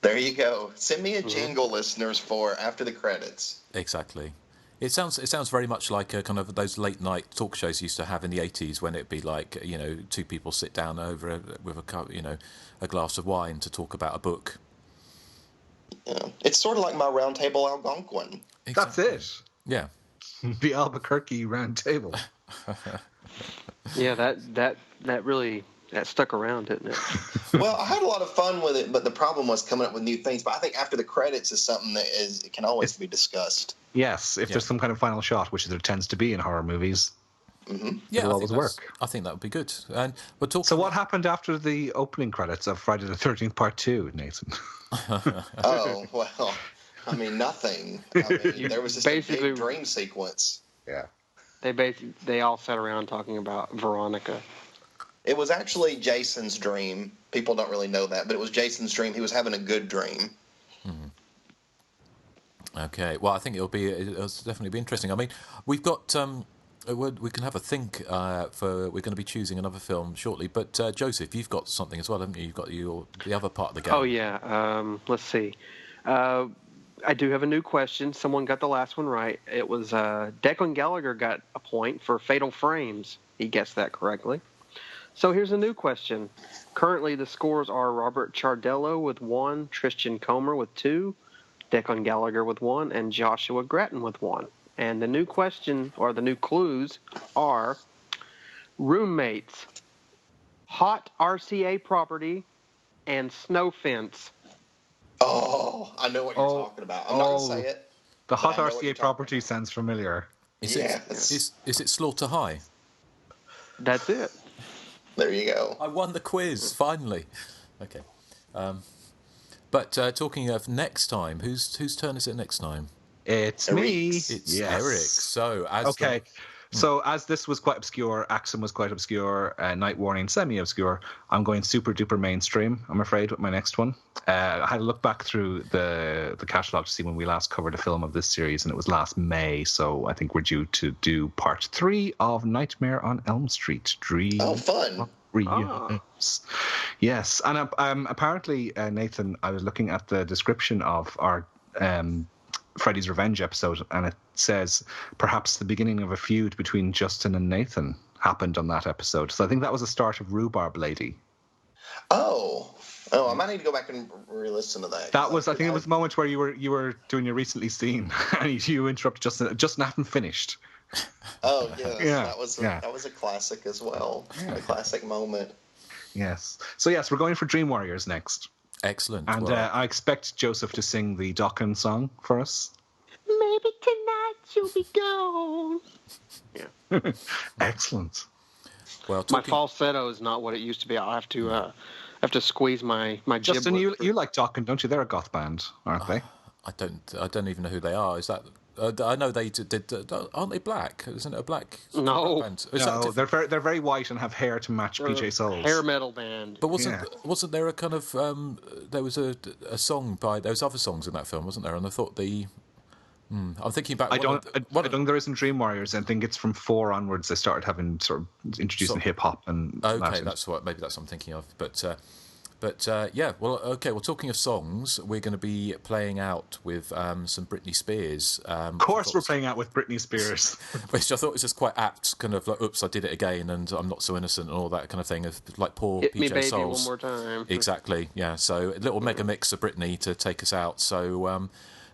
There you go. Send me a jingle, listeners, for after the credits. Exactly. It sounds very much like kind of those late night talk shows used to have in the 80s, when it'd be like, two people sit down over with a glass of wine to talk about a book. Yeah. It's sort of like my Round Table Algonquin. Exactly. That's it. Yeah. The Albuquerque Round Table. Yeah, that really stuck around, didn't it? Well, I had a lot of fun with it, but the problem was coming up with new things. But I think after the credits is something that it can always be discussed. Yes, if there's some kind of final shot, which there tends to be in horror movies. Yeah, it'll always work. I think that would be good. And we're talking. So, what happened after the opening credits of Friday the 13th Part 2, Nathan? Oh, well, I mean, nothing. There was just a big dream sequence. Yeah. They all sat around talking about Veronica. It was actually Jason's dream. People don't really know that, but it was Jason's dream. He was having a good dream. Okay. Well, I think it'll definitely be interesting. I mean, we've got we can have a think we're going to be choosing another film shortly. But Joseph, you've got something as well, haven't you? You've got the other part of the game. Oh yeah. Let's see. I do have a new question. Someone got the last one right. It was Declan Gallagher got a point for Fatal Frames. He guessed that correctly. So here's a new question. Currently, the scores are Robert Ciardello with 1, Tristan Comer with 2, Declan Gallagher with 1, and Joshua Grattan with 1. And the new question, or the new clues, are roommates, hot RCA property, and snow fence. Oh, I know what you're talking about. I'm not going to say it. The hot RCA property sounds familiar. Is it Slaughter High? That's it. There you go. I won the quiz, finally. Okay. But talking of next time, whose turn is it next time? It's me. It's Erik. So, So as this was quite obscure, Axum was quite obscure, Night Warning semi-obscure, I'm going super duper mainstream, I'm afraid, with my next one. I had to look back through the catalogue to see when we last covered a film of this series, and it was last May, so I think we're due to do part 3 of Nightmare on Elm Street. Dream. Oh, fun. Yes, and apparently, Nathan, I was looking at the description of our Freddy's Revenge episode, and it says perhaps the beginning of a feud between Justin and Nathan happened on that episode. So I think that was the start of Rhubarb Lady. Oh, I might need to go back and re-listen to that. That was, I think, it was the moment where you were doing your recently seen, and you interrupted Justin. Justin hadn't finished. Oh yes, that was a classic as well. Yeah. A classic moment. Yes. So yes, we're going for Dream Warriors next. Excellent. And I expect Joseph to sing the Dokken song for us. Maybe tonight you'll be gone. Yeah. Excellent. Well, my falsetto is not what it used to be. I'll have to squeeze my Justin, you like Dokken, don't you? They're a goth band, aren't they? I don't even know who they are. Is that? I know they did. Aren't they black? Isn't it a black? No, band? No, they're very white and have hair to match PJ Souls. Hair metal band. But wasn't there a kind of there was a song by there was other songs in that film, wasn't there? And I thought I'm thinking about. I don't think there isn't Dream Warriors. I think it's from 4 onwards they started having sort of introducing hip hop and. Okay, maybe that's what I'm thinking of. But But yeah, well, okay. Well, talking of songs, we're going to be playing out with some Britney Spears. Of course, we're playing out with Britney Spears, which I thought was just quite apt. Kind of like, oops, I did it again, and I'm not so innocent, and all that kind of thing. Like poor Hit PJ me, baby, Souls. one more time. Exactly. Yeah. So a little mega mix of Britney to take us out. So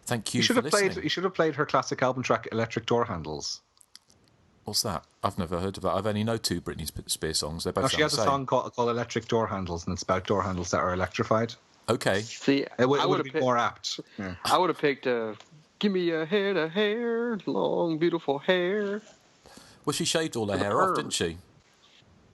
thank you. You for listening. You should have played her classic album track, "Electric Door Handles." What's that? I've never heard of that. I've only know 2 Britney Spears songs. They're both she has the a same. song called "Electric Door Handles," and it's about door handles that are electrified. Okay. See, it would have been more apt. Yeah. I would have picked "Give Me a Head of Hair, Long Beautiful Hair." Well, she shaved all her hair off, didn't she?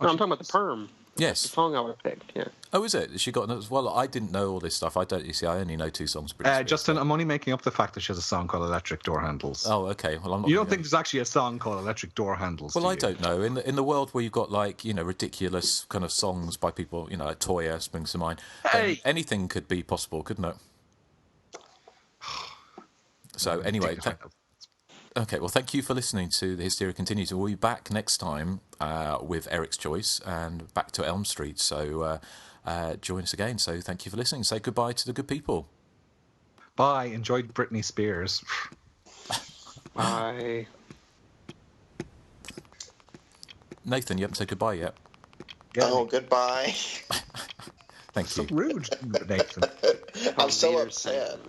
No, I'm talking about the perm. Yes. The song I would have picked, yeah. Oh, is it? She got... Well, I didn't know all this stuff. I don't... You see, I only know 2 songs. Justin, I'm only making up the fact that she has a song called "Electric Door Handles." Oh, okay. Well, I'm not... You don't think there's actually a song called "Electric Door Handles"? Well, I don't know. In the world where you've got, like, you know, ridiculous kind of songs by people, you know, like Toya springs to mind. Hey! Anything could be possible, couldn't it? So, anyway... Okay, well, thank you for listening to The Hysteria Continues. We'll be back next time with Eric's Choice and back to Elm Street. So join us again. So thank you for listening. Say goodbye to the good people. Bye. Enjoyed Britney Spears. Bye. Nathan, you haven't said goodbye yet. Oh, goodbye. Thank you. So rude, Nathan. I'm so upset.